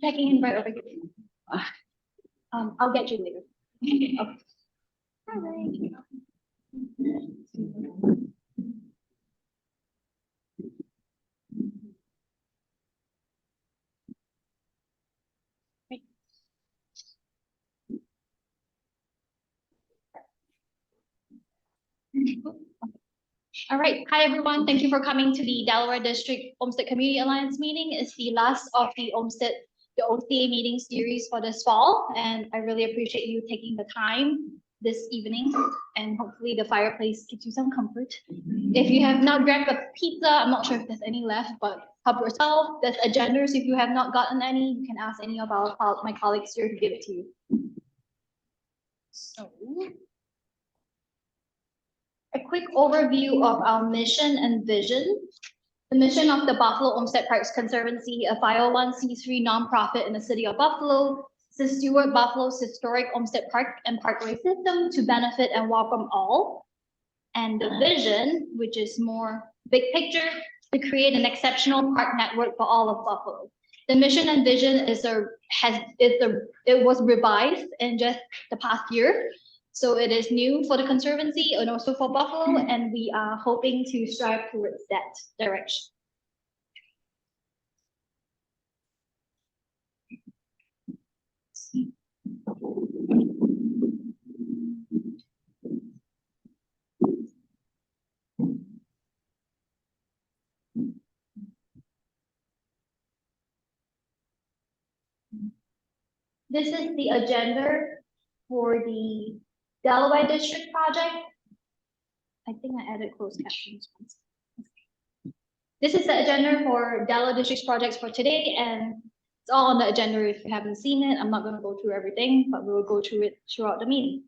checking in right over here. I'll get you later. Okay. All right. All right. Hi, everyone. Thank you for coming to the Delaware District Olmsted Community Alliance meeting. It's the last of the OCA meeting series for this fall, and I really appreciate you taking the time this evening, and hopefully the fireplace gives you some comfort. If you have not grabbed a pizza, I'm not sure if there's any left, but help yourself. There's agendas. If you have not gotten any, you can ask any of my colleagues here to give it to you. So, a quick overview of our mission and vision. The mission of the Buffalo Olmsted Parks Conservancy, a 501c3 nonprofit in the city of Buffalo, is to steward Buffalo's historic Olmsted Park and Parkway system to benefit and welcome all. And the vision, which is more big picture, to create an exceptional park network for all of Buffalo. The mission and vision it was revised in just the past year. So it is new for the Conservancy and also for Buffalo, and we are hoping to strive towards that direction. This is the agenda for the Delaware District project. I think I added closed captions once. This is the agenda for Delaware District's projects for today, and it's all on the agenda if you haven't seen it. I'm not going to go through everything, but we will go through it throughout the meeting.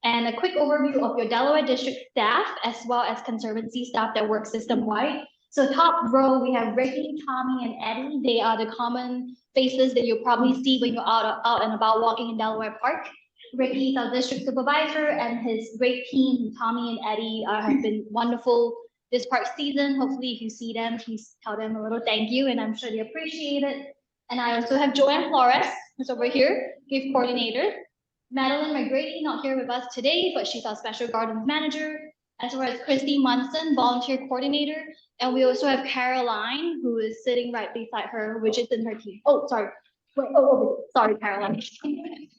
And a quick overview of your Delaware District staff, as well as Conservancy staff that work system-wide. So top row, we have Ricky, Tommy, and Eddie. They are the common faces that you'll probably see when you're out and about walking in Delaware Park. Ricky is our district supervisor, and his great team, Tommy and Eddie, have been wonderful this park season. Hopefully, if you see them, please tell them a little thank you, and I'm sure they appreciate it. And I also have Joanne Flores, who's over here, gift coordinator. Madeline McGrady, not here with us today, but she's our special gardens manager, as well as Christy Munson, volunteer coordinator. And we also have Caroline, who is sitting right beside her, which is in her team. Oh, sorry. Wait, sorry, Caroline.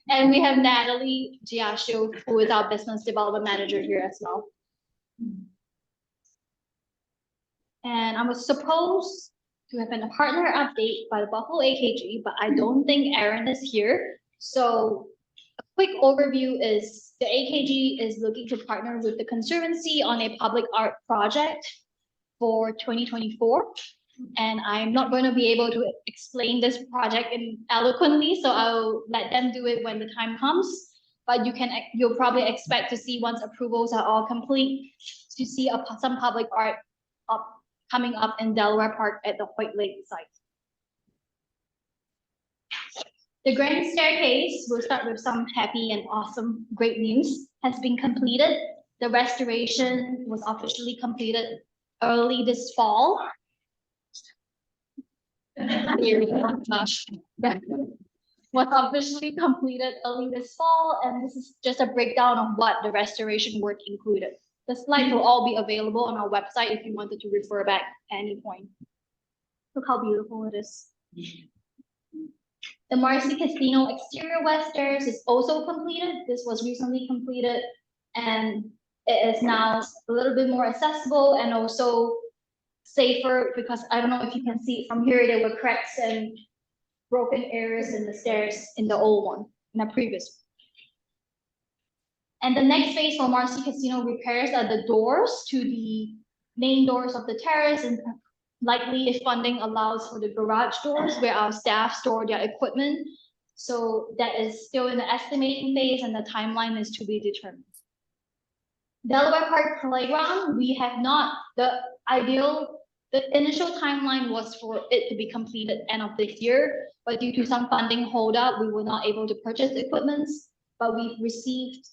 And we have Natalie Giascio, who is our business development manager here as well. And I was supposed to have been a partner update by the Buffalo AKG, but I don't think Aaron is here. So a quick overview is the AKG is looking to partner with the Conservancy on a public art project for 2024. And I'm not going to be able to explain this project eloquently, so I'll let them do it when the time comes. But you'll probably expect to see, once approvals are all complete, to see some public art coming up in Delaware Park at the White Lake site. The grand staircase, we'll start with some happy and awesome, great news, has been completed. The restoration was officially completed early this fall. Was officially completed early this fall, and this is just a breakdown of what the restoration work included. The slides will all be available on our website if you wanted to refer back at any point. Look how beautiful it is. The Marcy Casino exterior west stairs is also completed. This was recently completed, and it is now a little bit more accessible and also safer, because I don't know if you can see it from here, there were cracks and broken areas in the stairs in the old one, in the previous one. And the next phase for Marcy Casino repairs are the doors to the main doors of the terrace, and likely if funding allows for the garage doors where our staff store their equipment. So that is still in the estimating phase, and the timeline is to be determined. Delaware Park Playground, we have not, the initial timeline was for it to be completed end of this year, but due to some funding holdup, we were not able to purchase equipment, but we've received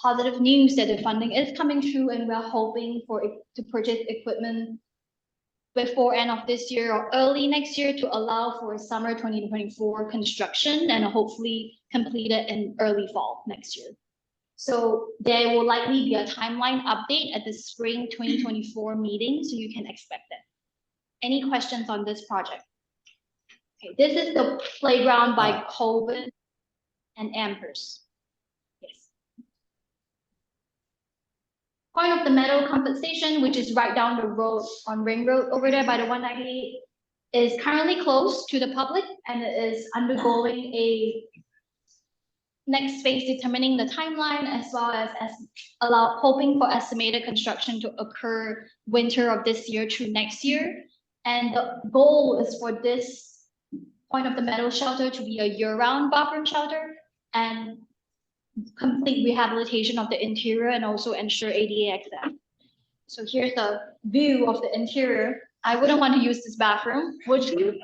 positive news that the funding is coming through, and we're hoping for it to purchase equipment before end of this year or early next year to allow for summer 2024 construction and hopefully complete it in early fall next year. So there will likely be a timeline update at the spring 2024 meeting, so you can expect it. Any questions on this project? Okay, this is the playground by Colvin and Amherst. Yes. Point of the Meadow compensation, which is right down the road on Ring Road over there by the 198, is currently closed to the public and it is undergoing a next phase determining the timeline as well as hoping for estimated construction to occur winter of this year through next year. And the goal is for this Point of the Meadow shelter to be a year-round bathroom shelter and complete rehabilitation of the interior and also ensure ADA access. So here's a view of the interior. I wouldn't want to use this bathroom, would you?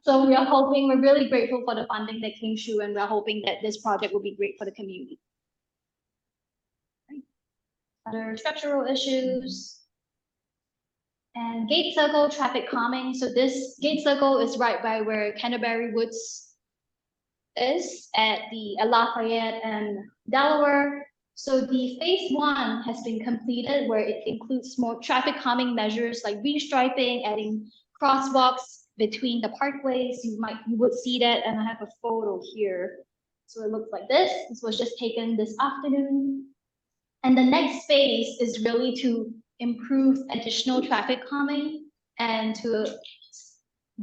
So we're really grateful for the funding that came through and we're hoping that this project will be great for the community. Other structural issues. And Gate Circle traffic calming. So this Gate Circle is right by where Canterbury Woods is at Lafayette and Delaware. So the phase 1 has been completed where it includes more traffic calming measures like restriping, adding crosswalks between the parkways. You would see that, and I have a photo here. So it looks like this. This was just taken this afternoon. And the next phase is really to improve additional traffic calming and to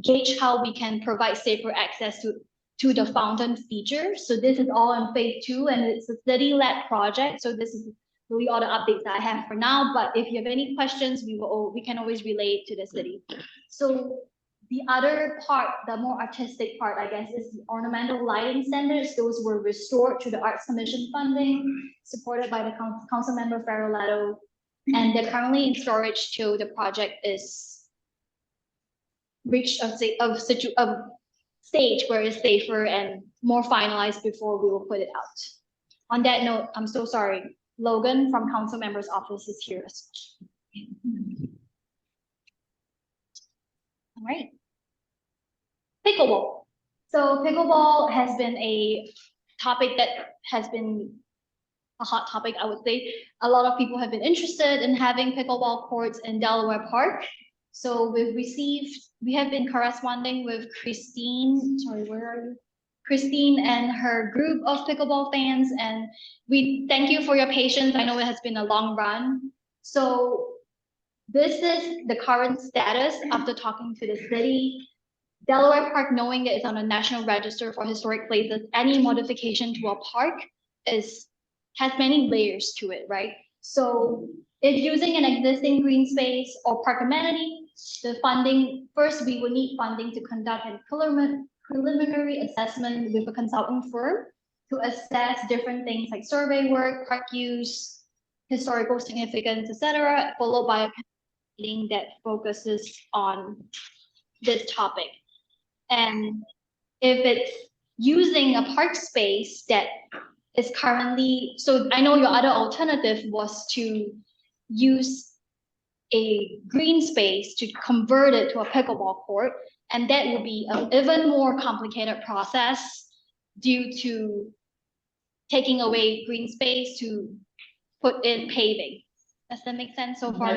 gauge how we can provide safer access to the fountain feature. So this is all in phase 2 and it's a city-led project. So this is really all the updates that I have for now. But if you have any questions, we can always relay it to the city. So the other part, the more artistic part, I guess, is the ornamental lighting standards. Those were restored to the Arts Commission funding, supported by the council member Ferroletto. And they're currently in storage till the project is reached a stage where it's safer and more finalized before we will put it out. On that note, I'm so sorry. Logan from council member's office is here. All right. Pickleball. So pickleball has been a topic that has been a hot topic, I would say. A lot of people have been interested in having pickleball courts in Delaware Park. So we have been corresponding with Christine, sorry, where are you? Christine and her group of pickleball fans, and we thank you for your patience. I know it has been a long run. So this is the current status after talking to the city. Delaware Park, knowing that it's on a national register for historic places, any modification to a park has many layers to it, right? So if using an existing green space or park amenity, the funding, first we will need funding to conduct a preliminary assessment with a consulting firm to assess different things like survey work, park use, historical significance, etc., followed by a meeting that focuses on this topic. And if it's using a park space that is currently, so I know your other alternative was to use a green space to convert it to a pickleball court, and that would be an even more complicated process due to taking away green space to put in paving. Does that make sense so far?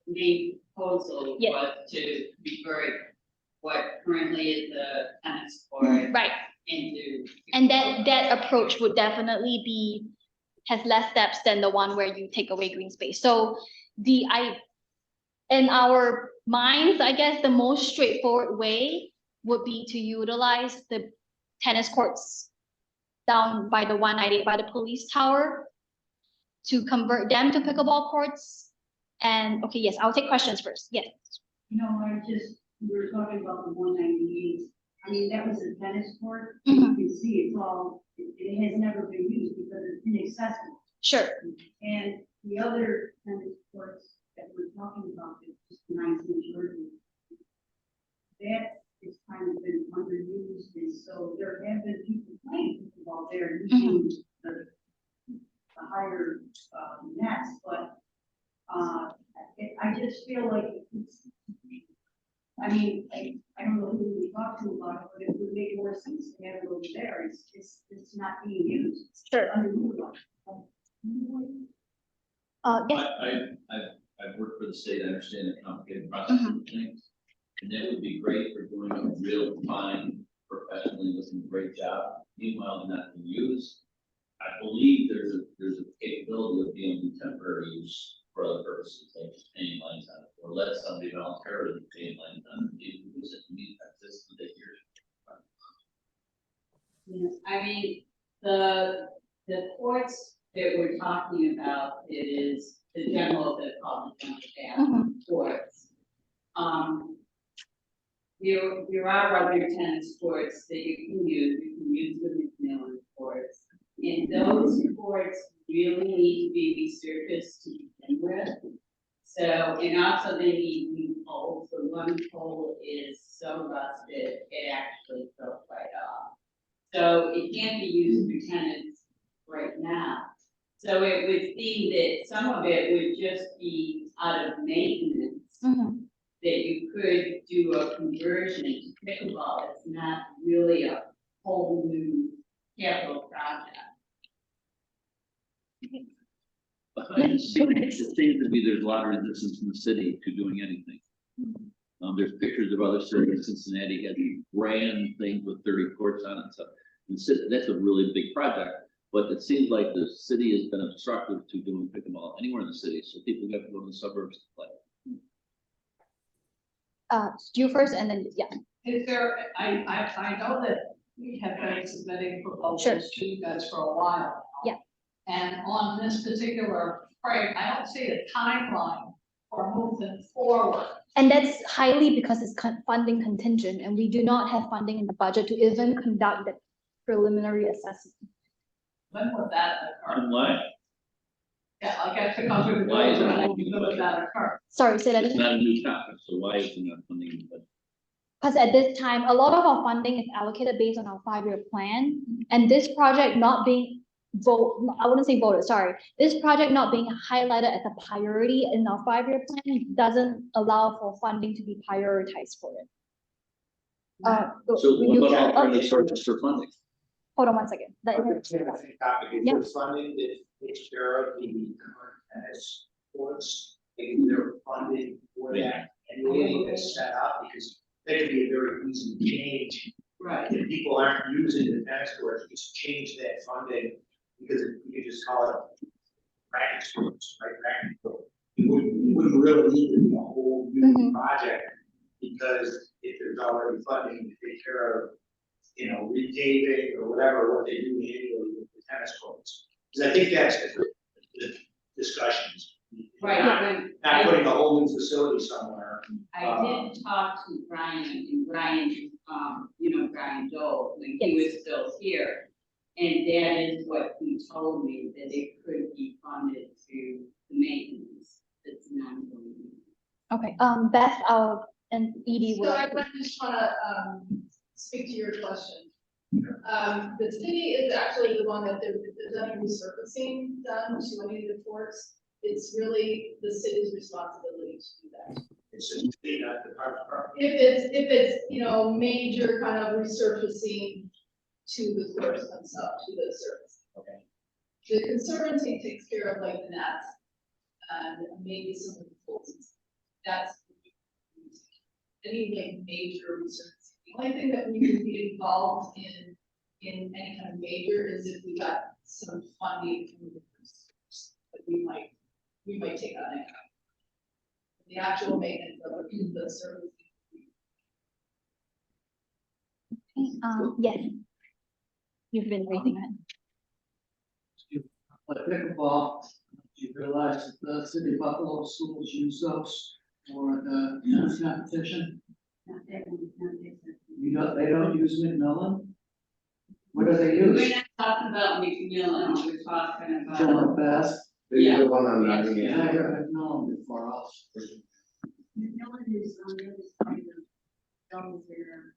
The proposal was to revert what currently is the tennis court right into, and that approach would definitely has less steps than the one where you take away green space. So in our minds, I guess the most straightforward way would be to utilize the tennis courts down by the 198 by the police tower to convert them to pickleball courts. And okay, yes, I'll take questions first. Yes. You know, we were talking about the 198. I mean, that was a tennis court. Mm-hmm. You can see it has never been used because it's inaccessible. Sure. And the other tennis courts that we're talking about, just 19 version, that is kind of been underused, and so there have been people playing football there using the higher nets, but I just feel like it's license to have it over there, it's not being used. Sure. Underutilized. Yes, I've worked for the state, I understand the complicated process of things. And that would be great for doing a real fine, professionally listening, great job. Meanwhile, they're not being used. I believe there's a capability of being temporary use for other purposes, like just paying lines on it, or let somebody voluntarily pay lines on it. Use it to meet this for the year. Yes, I mean, the courts that we're talking about, it is the general, the public understand courts. There are other tennis courts that you can use the McMillan courts. And those courts really need to be resurfaced to begin with. So, and also they need new poles. The one pole is so rusted, it actually fell right off. So it can't be used for tennis right now. So it would seem that some of it would just be out of maintenance. That you could do a conversion to pickleball. It's not really a whole new capital project. It seems to be there's a lot of resistance in the city to doing anything. There's pictures of other cities. Cincinnati had grand things with 30 courts on it. So that's a really big project. But it seems like the city has been obstructive to doing pickleball anywhere in the city. So people have to go to the suburbs to play. you first, and then yeah. Is there, I know that we have been submitting proposals to you guys for a while. Yeah. And on this particular project, I don't see a timeline for moving forward. And that's highly because it's funding contingent, and we do not have funding in the budget to even conduct the preliminary assessment. When would that occur? And why? Yeah, I guess because we're Why is it not? when would that occur? Sorry, say that It's again. not a new topic, so why is it not funding in the budget? Because at this time, a lot of our funding is allocated based on our 5-year plan, and this project not being I wouldn't say voted, sorry. This project not being highlighted as a priority in our 5-year plan doesn't allow for funding to be prioritized for it. So you what can- about alternative sources for funding? Hold on one second. Topic, if Yeah. there's funding that takes care of the current tennis courts, maybe they're funded for that, and getting this set up, because that could be a very easy change. Right. If people aren't using the tennis courts, just change that funding, because you could just call it practice courts, right, practice court. You wouldn't really need to do a whole new project, because if there's already funding to take care of, you know, repaving or whatever, what they do annually with the tennis courts. Because I think that's the discussions. Right, Not putting a whole new facility somewhere. I did talk to Brian, and Brian, Brian Dole, when he was still here. And that is what he told me, that it could be funded to the maintenance that's not going on. Okay, Beth, and Edie So will. I just wanna, speak to your question. The city is actually the one that there's any resurfacing done to any of the courts. It's really the city's responsibility to do that. It's just not the part. If it's, major kind of resurfacing to the courts themselves, to the surface. Okay. The Conservancy takes care of like the nets and maybe some of the pools. That's any like major resurfacing. The only thing that we would be involved in any kind of major is if we got some funding from the source that we might take on it. The actual maintenance of the service. Yes. You've been raising it. With pickleball, you realize that the city of Buffalo schools use those for the tennis competition? They don't use McMillan? What do they We're use? not talking about McMillan, we're talking about. John Bass? Yeah. The one on Yes. Yeah, I heard McMillan before us. McMillan is on the other side of Delaware.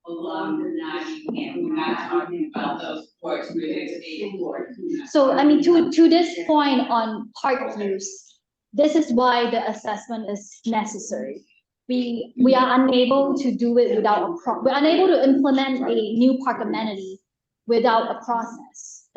Along the 90, and we're not talking about those courts, we're just saying courts. So, I mean, to this point on park use, this is why the assessment is necessary. we are unable to do it without we're unable to implement a new park amenity without a process.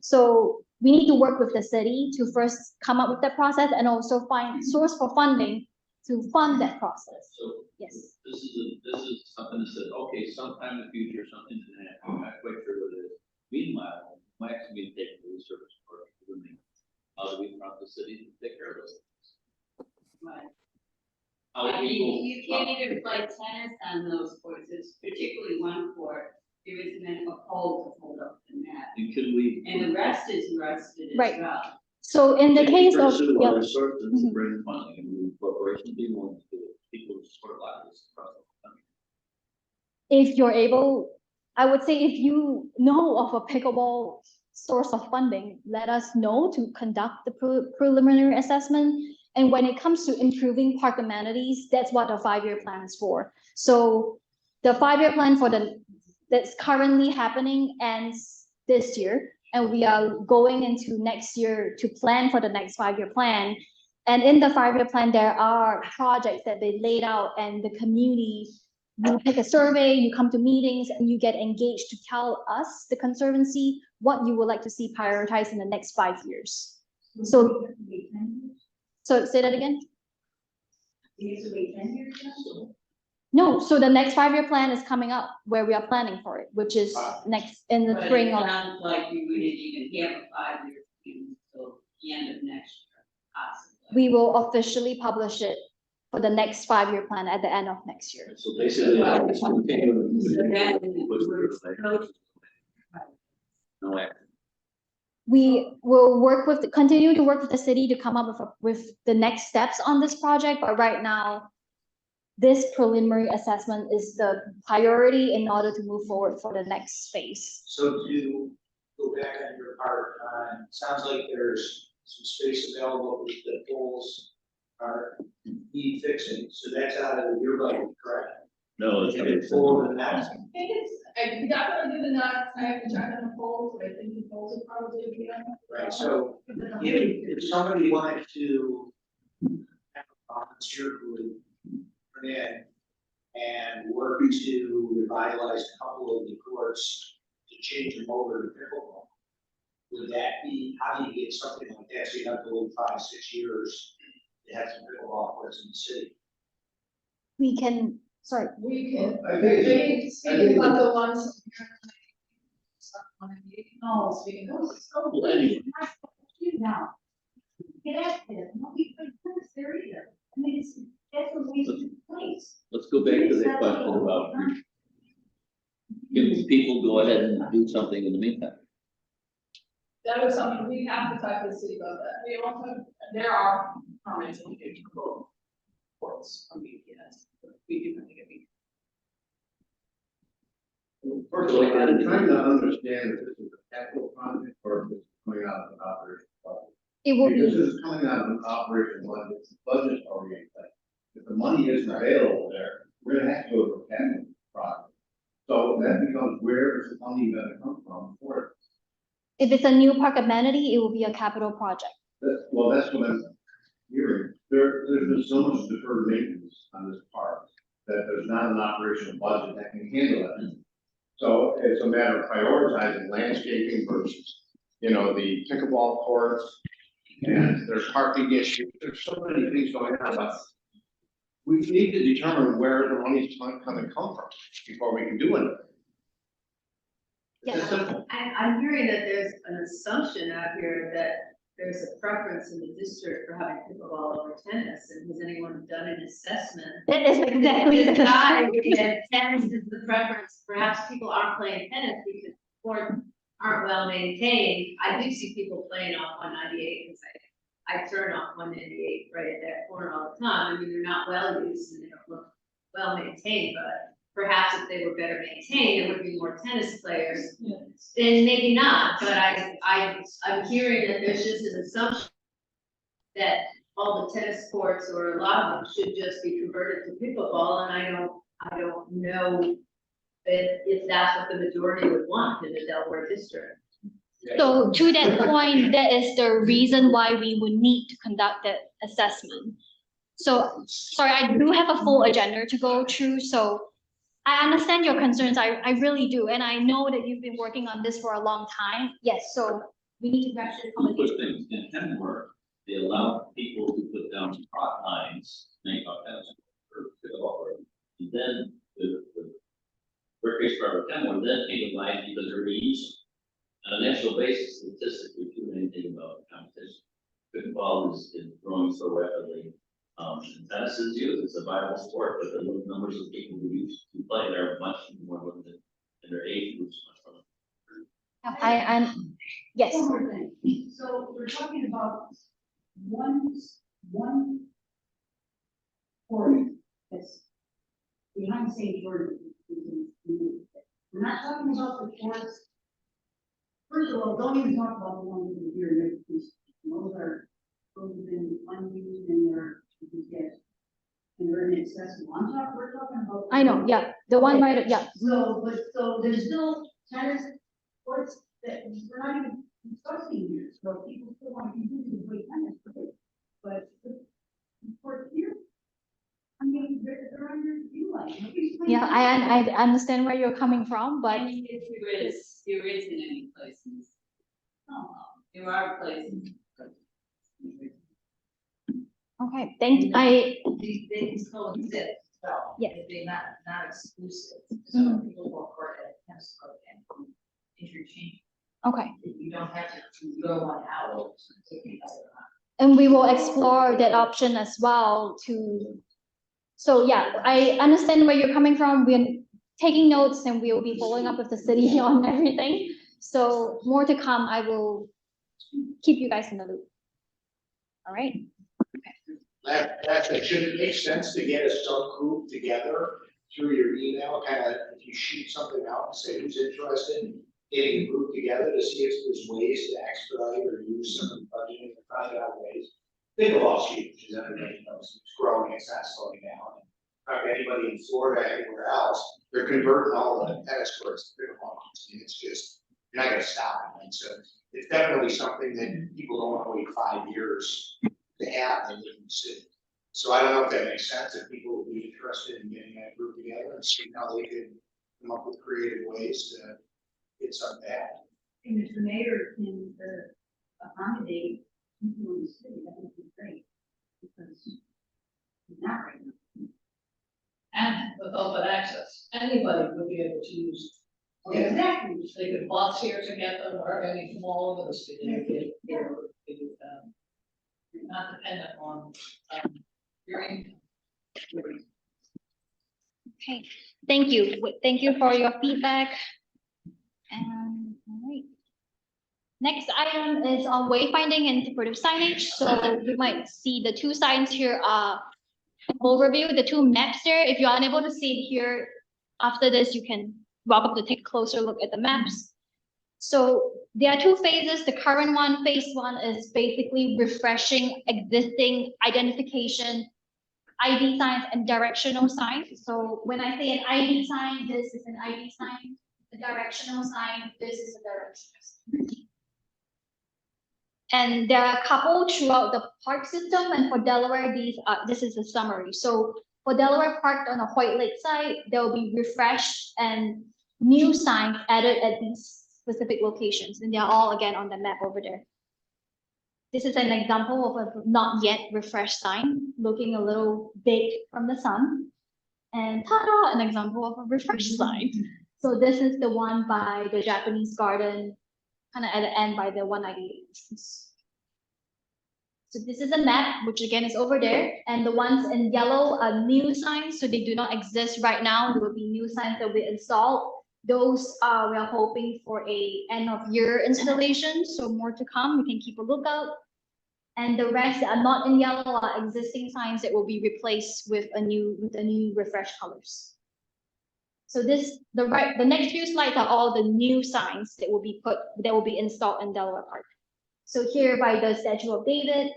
So we need to work with the city to first come up with that process and also find source for funding to fund that process. So Yes. this is something that says, okay, sometime in the future, something's gonna happen, I'm not quite sure what it is. Meanwhile, Mike's gonna take the service for me. How do we prompt the city to take care of those things? Right. How do I mean, we you can't even play tennis on those courts, it's particularly one court, there isn't a pole to hold up the net. and can we? And the rest is rusted as Right. well. So in the case of, Pursue yep. other sources to Mhm. bring funding, and we corporations be willing to do it, people who support libraries across the country. If you're able, I would say if you know of a pickleball source of funding, let us know to conduct the preliminary assessment. And when it comes to improving park amenities, that's what the 5-year plan is for. So the 5-year plan that's currently happening ends this year, and we are going into next year to plan for the next 5-year plan. And in the 5-year plan, there are projects that they laid out, and the community, you take a survey, you come to meetings, and you get engaged to tell us, the Conservancy, what you would like to see prioritized in the next 5 years. So say that again? No, so the next 5-year plan is coming up where we are planning for it, which is next in the But spring it of. sounds like you wouldn't even have a 5-year plan until the end of next year, possibly. We will officially publish it for the next 5-year plan at the end of next year. So basically, it's continuing. So that No action. We will continue to work with the city to come up with the next steps on this project, but right now, this preliminary assessment is the priority in order to move forward for the next phase. So to go back on your part, sounds like there's some space available with the poles are need fixing, so that's out of your budget, correct? No, It's forward and that. I think we definitely do the nuts, I have to check on the poles, but I think the poles are probably be on. Right, so if somebody wanted to have a volunteer who turn in and work to revitalize a couple of the courts to change them over to pickleball, would that be, how do you get something like that? So you have to wait 5, 6 years to have some pickleball courts in the city. We can, sorry, We can, I think- maybe speaking about the ones. No, Speaking no, of. so Well, anyway. now. Get at it, nobody put tennis there either. I mean, that's a waste of place. Let's go back to the question about giving people go ahead and do something in the meantime. That was something we have to talk to the city about that. We also, there are permits in the courts, I mean, yes, we do have to get. First of all, I'm trying to understand if this is a capital project or if it's coming out of an operation budget. it will Because be, this is coming out of an operation budget, it's budget oriented. If the money isn't available there, we're gonna have to go to a capital project. So that becomes where is the money gonna come from for it? if it's a new park amenity, it will be a capital project. Well, that's what I'm hearing. There's been so much deferred maintenance on this park that there's not an operational budget that can handle it. So it's a matter of prioritizing landscaping versus, the pickleball courts. And there's parking issues, there's so many things going on, but we need to determine where the money's gonna come from before we can do anything. It's Yes. simple. I'm hearing that there's an assumption out here that there's a preference in the district for having pickleball over tennis, and has anyone done an assessment? That is exactly the. That tennis is the preference, perhaps people aren't playing tennis because courts aren't well maintained. I do see people playing off 198, because I turn off 198 right at that corner all the time. I mean, they're not well used and they don't look well maintained, but perhaps if they were better maintained, there would be more tennis players. Then maybe not, but I'm hearing that there's just an assumption that all the tennis courts or a lot of them should just be converted to pickleball, and I don't know if that's what the majority would want in the Delaware district. So to that point, that is the reason why we would need to conduct that assessment. So, sorry, I do have a full agenda to go through, so I understand your concerns, I really do, and I know that you've been working on this for a long time. Yes, so we need to wrap this One up. quick thing, in Kenmore, they allow people to put down trot lines, make up as or pickleball, and then the recreation part of Kenmore then came to life because they're reused. On a national basis, statistically, if you know anything about competition, pickleball is growing so rapidly. And tennis is used, it's a viable sport, but the numbers of people who used to play there are much more limited, and their age groups much more. I'm, yes. One more thing, so we're talking about one court that's behind St. George. We're not talking about the courts. First of all, don't even talk about the ones that are here, because those have been unused and they're inaccessible. We're talking about. I know, yeah, the one right, yeah. So there's still tennis courts that we're not even discussing here, so people still want to continue to play tennis, but the court here, I mean, they're underutilized. Yeah, I understand where you're coming from, but There isn't any places. There are places. okay, They coexist, so. Yes. They're not exclusive, so people will court at tennis court and interchange. okay. You don't have to go one out. And we will explore that option as well to, so yeah, I understand where you're coming from. We're taking notes and we will be following up with the city on everything. So more to come, I will keep you guys in the loop. All right, Last, should it make sense to get a subgroup together through your email, kind of, if you shoot something out and say who's interested in getting a group together to see if there's ways to expedite or use some of the budgeting to find out ways. Pickleball's huge, as everybody knows, it's growing, it's not slowing down. Probably anybody in Florida, anywhere else, they're converting all the tennis courts to pickleball courts, and it's just, you're not gonna stop it, and so it's definitely something that people don't wanna wait 5 years to have in different cities. So I don't know if that makes sense, if people would be interested in getting that group together and seeing how they could come up with creative ways to get some back. And if the mayor can accommodate people in the city, that would be great, because it's not right now. And with open access, anybody would be able to use. Exactly. They could bus here to get them, or any from all over the city, you're not dependent on, your income. okay, thank you for your feedback. And, all right. Next item is on wayfinding and supportive signage. So you might see the two signs here, overview, the two maps there. If you're unable to see it here, after this, you can welcome to take a closer look at the maps. So there are two phases. The current one, phase one, is basically refreshing existing identification, ID signs and directional signs. So when I say an ID sign, this is an ID sign. The directional sign, this is a directional sign. And there are a couple throughout the park system, and for Delaware, this is a summary. So for Delaware Park on the Hoyt Lake side, there will be refreshed and new signs added at these specific locations, and they're all again on the map over there. This is an example of a not yet refreshed sign, looking a little big from the sun. And ta-da, an example of a refreshed sign. So this is the one by the Japanese garden, kind of at the end by the 198. So this is a map, which again is over there, and the ones in yellow are new signs, so they do not exist right now. There will be new signs that will be installed. Those we are hoping for a end of year installation, so more to come. You can keep a lookout. And the rest that are not in yellow are existing signs that will be replaced with a new refreshed colors. So the next few slides are all the new signs that will be installed in Delaware Park. So here by the Statue of David,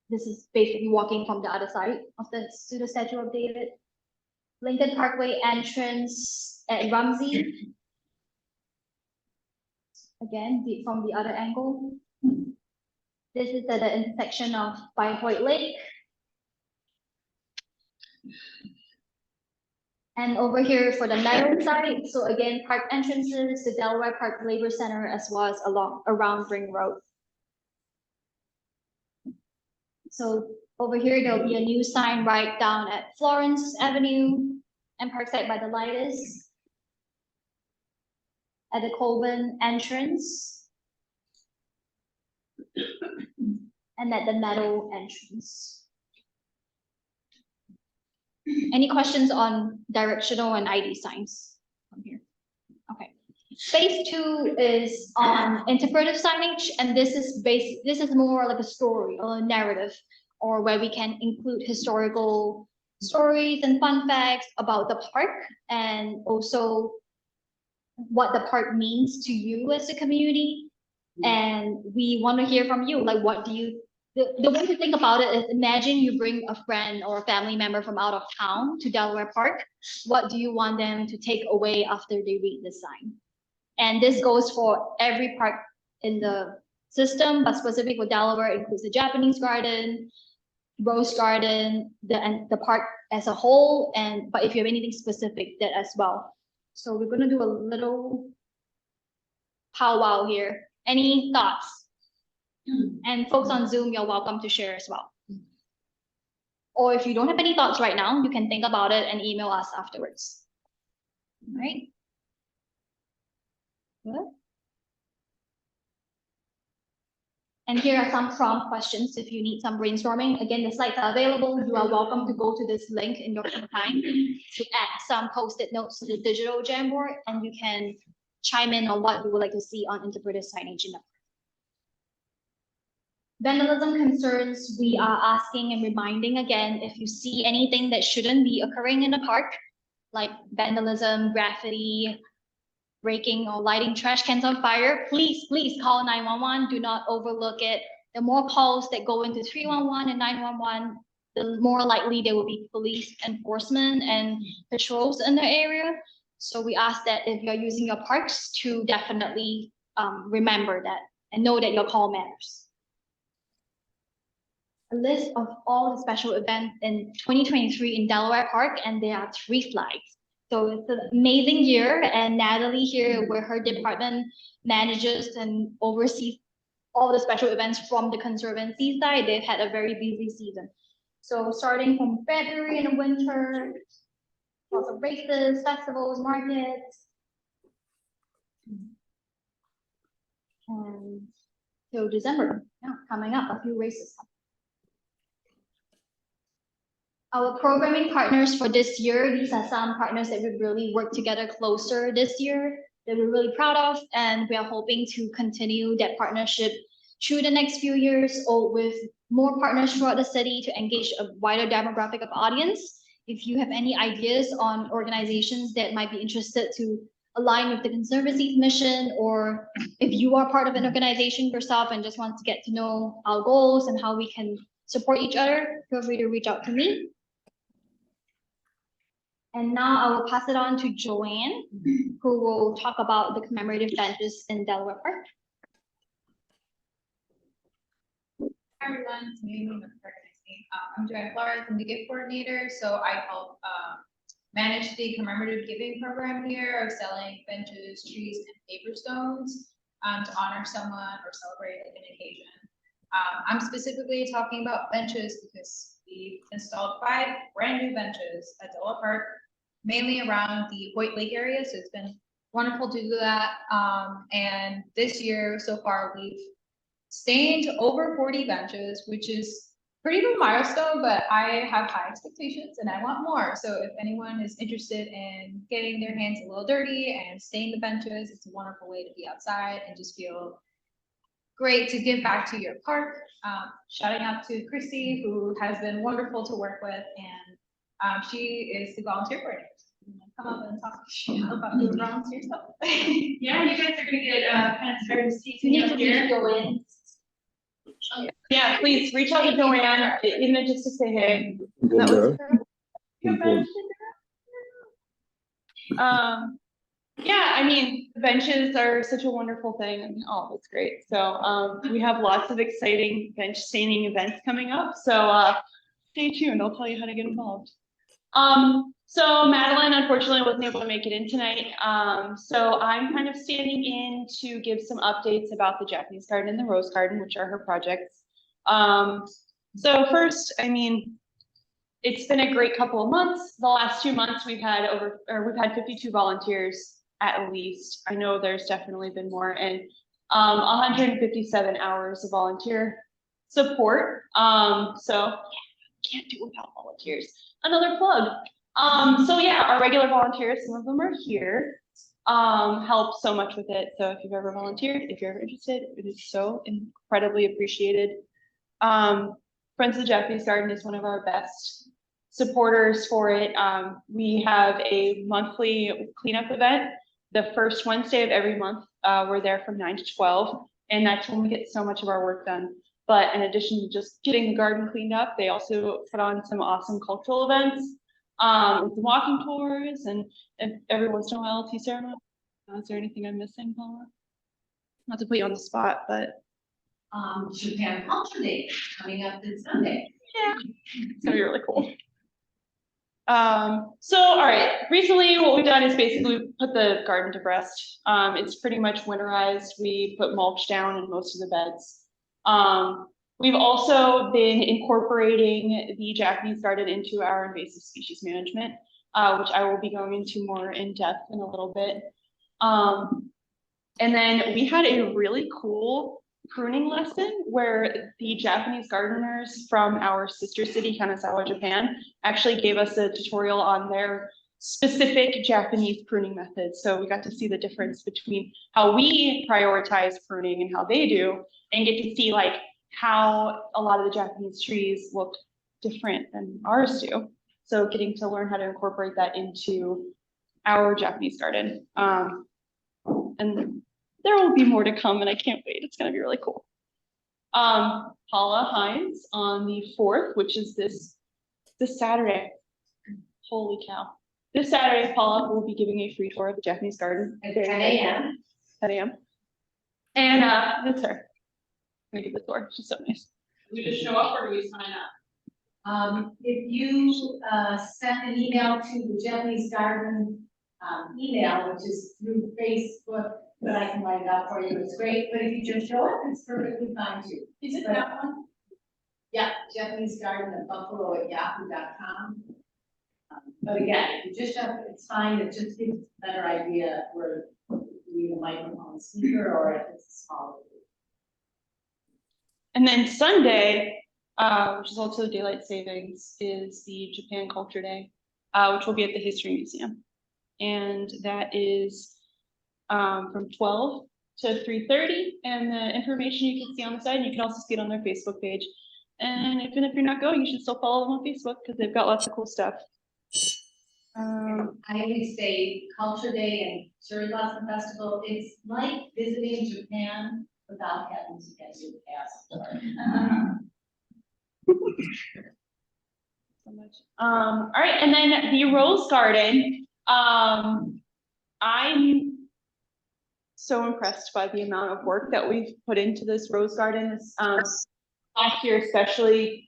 this is basically walking from the other side of the Statue of David. Lincoln Parkway entrance at Rumsey. Again, from the other angle. This is at the intersection of by Hoyt Lake. And over here for the meadow side, so again, park entrances, the Delaware Park Labor Center, as well as around Ring Road. So over here, there'll be a new sign right down at Florence Avenue and Parkside by the Lightus. At the Colvin entrance. And at the meadow entrance. Any questions on directional and ID signs from here? Okay. Phase 2 is on interpretive signage, and this is more like a story or a narrative, or where we can include historical stories and fun facts about the park, and also what the park means to you as a community. And we want to hear from you, like what do you, the way to think about it is, imagine you bring a friend or a family member from out of town to Delaware Park. What do you want them to take away after they read the sign? And this goes for every park in the system, but specific for Delaware includes the Japanese Garden, Rose Garden, the park as a whole, but if you have anything specific, that as well. So we're gonna do a little powwow here. Any thoughts? And folks on Zoom, you're welcome to share as well. Or if you don't have any thoughts right now, you can think about it and email us afterwards. All right? Good. And here are some prompt questions if you need some brainstorming. Again, the slides are available. You are welcome to go to this link in your own time to add some post-it notes to the digital Jamboard, and you can chime in on what you would like to see on interpretive signage in the park. Vandalism concerns, we are asking and reminding again, if you see anything that shouldn't be occurring in the park, like vandalism, graffiti, breaking or lighting trash cans on fire, please call 911. Do not overlook it. The more calls that go into 311 and 911, the more likely there will be police enforcement and patrols in the area. So we ask that if you're using your parks to definitely remember that and know that your call matters. A list of all the special events in 2023 in Delaware Park, and there are 3 flags. So it's an amazing year, and Natalie here, where her department manages and oversees all the special events from the Conservancy side, they've had a very busy season. So starting from February in the winter, lots of races, festivals, markets, and till December, yeah, coming up, a few races. Our programming partners for this year, these are some partners that we've really worked together closer this year that we're really proud of, and we are hoping to continue that partnership through the next few years, or with more partners throughout the city to engage a wider demographic of audience. If you have any ideas on organizations that might be interested to align with the Conservancy's mission, or if you are part of an organization yourself and just want to get to know our goals and how we can support each other, feel free to reach out to me. And now I will pass it on to Joanne, who will talk about the commemorative benches in Delaware Park. Hi everyone, it's me, I'm Joanne Flores, I'm the gift coordinator, so I help manage the commemorative giving program here of selling benches, trees, and paper stones to honor someone or celebrate an occasion. I'm specifically talking about benches because we've installed 5 brand new benches at Delaware Park, mainly around the Hoyt Lake area, so it's been wonderful to do that. And this year so far we've stained over 40 benches, which is pretty good milestone, but I have high expectations and I want more. So if anyone is interested in getting their hands a little dirty and staining the benches, it's a wonderful way to be outside and just feel great to give back to your park. Shouting out to Chrissy, who has been wonderful to work with, and she is the volunteer coordinator. Come up and talk about your volunteer stuff. Yeah, you guys are gonna get kind of tired of seeing You need up to here. go in. Yeah, please reach out to Joanne, even just to say hey. That was Yeah, I mean, benches are such a wonderful thing. And oh, that's great. So we have lots of exciting bench staining events coming up. So stay tuned. I'll tell you how to get involved. So Madeline unfortunately wasn't able to make it in tonight. So I'm kind of standing in to give some updates about the Japanese garden and the rose garden, which are her projects. So first, I mean, it's been a great couple of months. The last 2 months we've had 52 volunteers at least. I know there's definitely been more, and 157 hours of volunteer support. So can't do without volunteers. Another plug. So yeah, our regular volunteers, some of them are here, help so much with it. So if you've ever volunteered, if you're ever interested, it is so incredibly appreciated. Friends of the Japanese Garden is one of our best supporters for it. We have a monthly cleanup event, the first Wednesday of every month. We're there from 9 to 12, and that's when we get so much of our work done. But in addition to just getting the garden cleaned up, they also put on some awesome cultural events, with walking tours, and every once in a while, tea ceremony. Is there anything I'm missing, Paula? Not to put you on the spot, but Japan Culture Day coming up this Sunday. yeah, it's gonna be really cool. So all right, recently what we've done is basically put the garden to rest. It's pretty much winterized. We put mulch down in most of the beds. We've also been incorporating the Japanese garden into our invasive species management, which I will be going into more in depth in a little bit. And then we had a really cool pruning lesson where the Japanese gardeners from our sister city, Kanazawa, Japan, actually gave us a tutorial on their specific Japanese pruning methods. So we got to see the difference between how we prioritize pruning and how they do, and get to see like how a lot of the Japanese trees look different than ours do. So getting to learn how to incorporate that into our Japanese garden. And there will be more to come, and I can't wait. It's going to be really cool. Paula Hines on the 4th, which is this Saturday. Holy cow. This Saturday, Paula will be giving a free tour of the Japanese garden. At 10 a.m. 10 a.m. And that's her. I'm gonna give the tour. She's so nice. We just show up or do we sign up? If you send an email to the Japanese Garden email, which is through Facebook, but I can write it out for you, it's great, but if you just show up, it's perfectly fine too. Is it that one? Yeah, Japanese Garden of Buffalo at yahoo.com. But again, if you just have, it's fine, it just gives a better idea where you need a microphone speaker or if it's a small. And then Sunday, which is also daylight savings, is the Japan Culture Day, which will be at the History Museum. And that is from 12 to 3:30. And the information you can see on the side, and you can also see it on their Facebook page. And even if you're not going, you should still follow them on Facebook because they've got lots of cool stuff. I always say Culture Day and Cherry Blossom Festival, it's like visiting Japan without having to get your passport. So much. All right, and then the Rose Garden. I'm so impressed by the amount of work that we've put into this Rose Garden this last year, especially.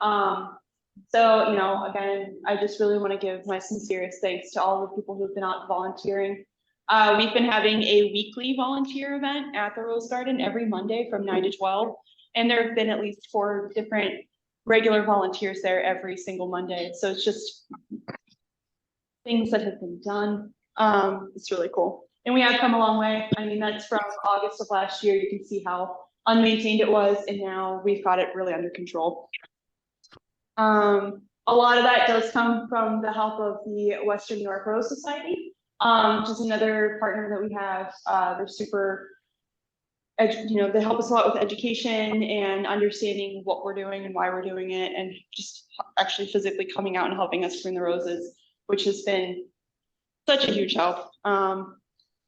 So, you know, again, I just really want to give my sincerest thanks to all the people who've been out volunteering. We've been having a weekly volunteer event at the Rose Garden every Monday from 9 to 12. And there have been at least 4 different regular volunteers there every single Monday. So it's just things that have been done. It's really cool. And we have come a long way. I mean, that's from August of last year. You can see how unmaintained it was. And now we've got it really under control. A lot of that does come from the help of the Western New York Rose Society, which is another partner that we have. They're super, they help us a lot with education and understanding what we're doing and why we're doing it, and just actually physically coming out and helping us prune the roses, which has been such a huge help.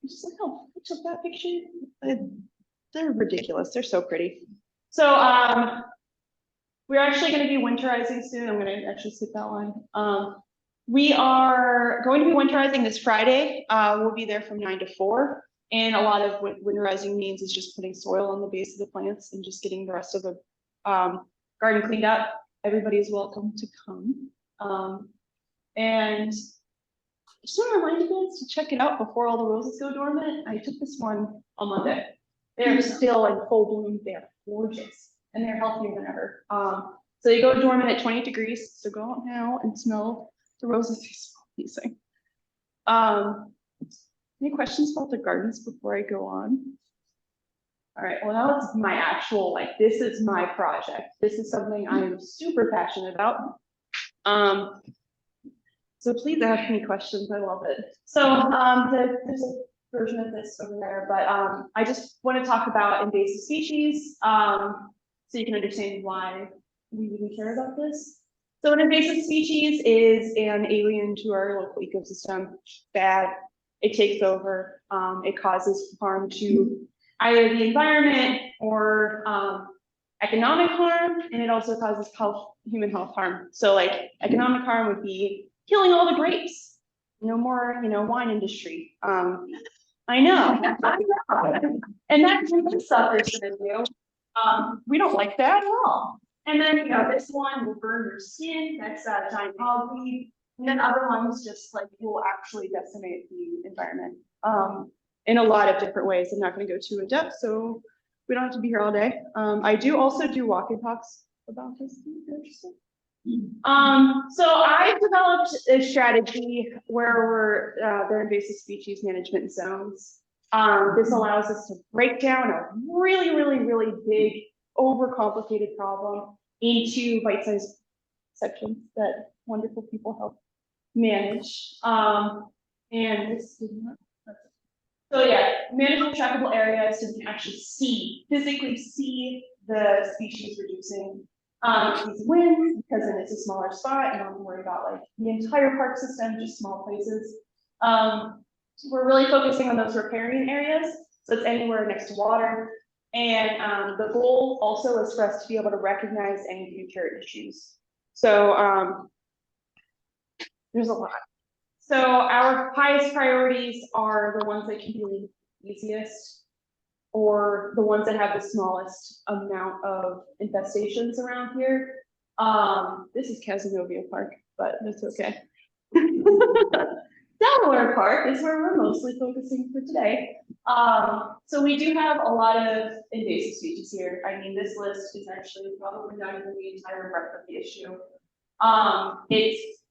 Just like, oh, I took that picture. They're ridiculous. They're so pretty. So, we're actually going to be winterizing soon. I'm going to actually skip that one. We are going to be winterizing this Friday. We'll be there from 9 to 4. And a lot of what winterizing means is just putting soil on the base of the plants and just getting the rest of the garden cleaned up. Everybody is welcome to come. And I just want to remind you guys to check it out before all the roses go dormant. I took this one on Monday. They're still in full bloom. They're gorgeous and they're healthier than ever. So they go dormant at 20 degrees. So go out now and smell the roses. They're so amazing. Any questions about the gardens before I go on? All right, well, now it's my actual, like, this is my project. This is something I am super passionate about. So please ask me questions, I love it. So there's a version of this over there, but I just want to talk about invasive species so you can understand why we really care about this. So an invasive species is an alien to our local ecosystem. Bad, it takes over, it causes harm to either the environment or economic harm, and it also causes human health harm. So like economic harm would be killing all the grapes. No more, wine industry. I know. And that's what this sucker's gonna do. We don't like that at all. And then, this one will burn your skin. That's a giant hogweed. And then other ones just like will actually decimate the environment in a lot of different ways. I'm not going to go too in depth, so we don't have to be here all day. I do also do walk and talks about this. If you're interested. So I developed a strategy where they're invasive species management zones. This allows us to break down a really, really, really big, overcomplicated problem into bite-sized sections that wonderful people help manage. And this is not. So yeah, manageable trackable areas so you can actually physically see the species reducing. These wins, because then it's a smaller spot, you don't have to worry about like the entire park system, just small places. We're really focusing on those riparian areas, so it's anywhere next to water. And the goal also is for us to be able to recognize any future issues. So there's a lot. So our highest priorities are the ones that can be the easiest, or the ones that have the smallest amount of infestations around here. This is Casanova Park, but that's okay. Delaware Park is where we're mostly focusing for today. So we do have a lot of invasive species here. I mean, this list is actually probably not even the entire breadth of the issue. It's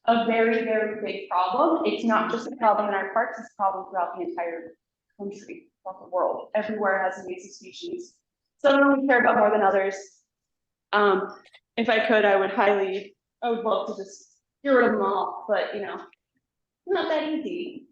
a very, very big problem. It's not just a problem in our parks, it's a problem throughout the entire country, throughout the world. Everywhere has invasive species. Some of them we care about more than others. If I could, I would love to just get rid of them all, but not that easy.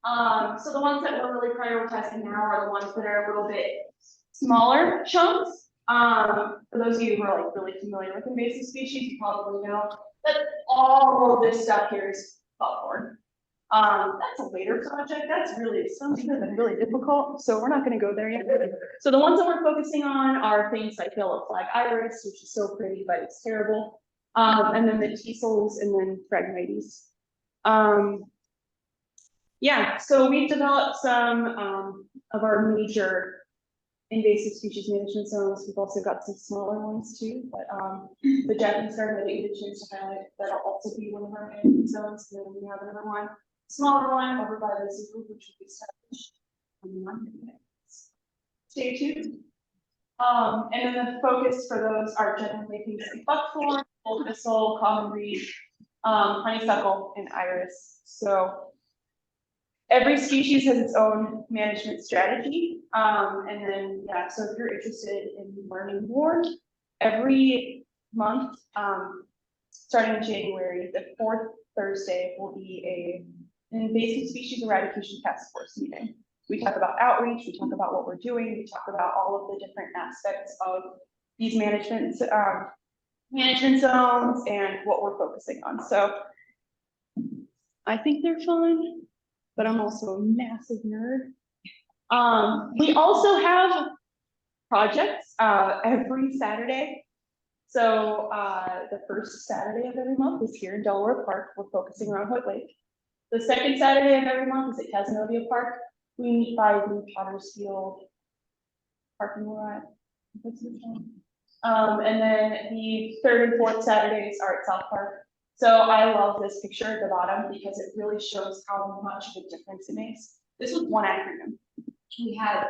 So the ones that we're really prioritizing now are the ones that are a little bit smaller chunks. For those of you who are like really familiar with invasive species, you probably know that all of this stuff here is buckthorn. That's a later project. That's really expensive and really difficult. So we're not going to go there yet. So the ones that we're focusing on are things like yellow flag iris, which is so pretty, but it's terrible. And then the teasels and then phragmites. Yeah, so we've developed some of our major invasive species management zones. We've also got some smaller ones too, but the Japanese garden that I didn't get a chance to highlight, that'll also be one of our management zones. And then we have another one, smaller one over by the zoo, which will be established on Monday. Stay tuned. And then the focus for those are generally things like buckthorn, old thistle, common reed, honeysuckle, and iris. So every species has its own management strategy. And then, yeah, so if you're interested in learning more, every month, starting in January, the 4th Thursday will be an invasive species eradication task force meeting. We talk about outreach, we talk about what we're doing, we talk about all of the different aspects of these management zones and what we're focusing on. So I think they're fun, but I'm also a massive nerd. We also have projects every Saturday. So the first Saturday of every month is here in Delaware Park. We're focusing around Hoyt Lake. The second Saturday of every month is at Casanova Park. We meet by the Potter's Field parking lot. What's the name? And then the third and fourth Saturdays are at South Park. So I love this picture at the bottom because it really shows how much of a difference it makes. This was one afternoon. We had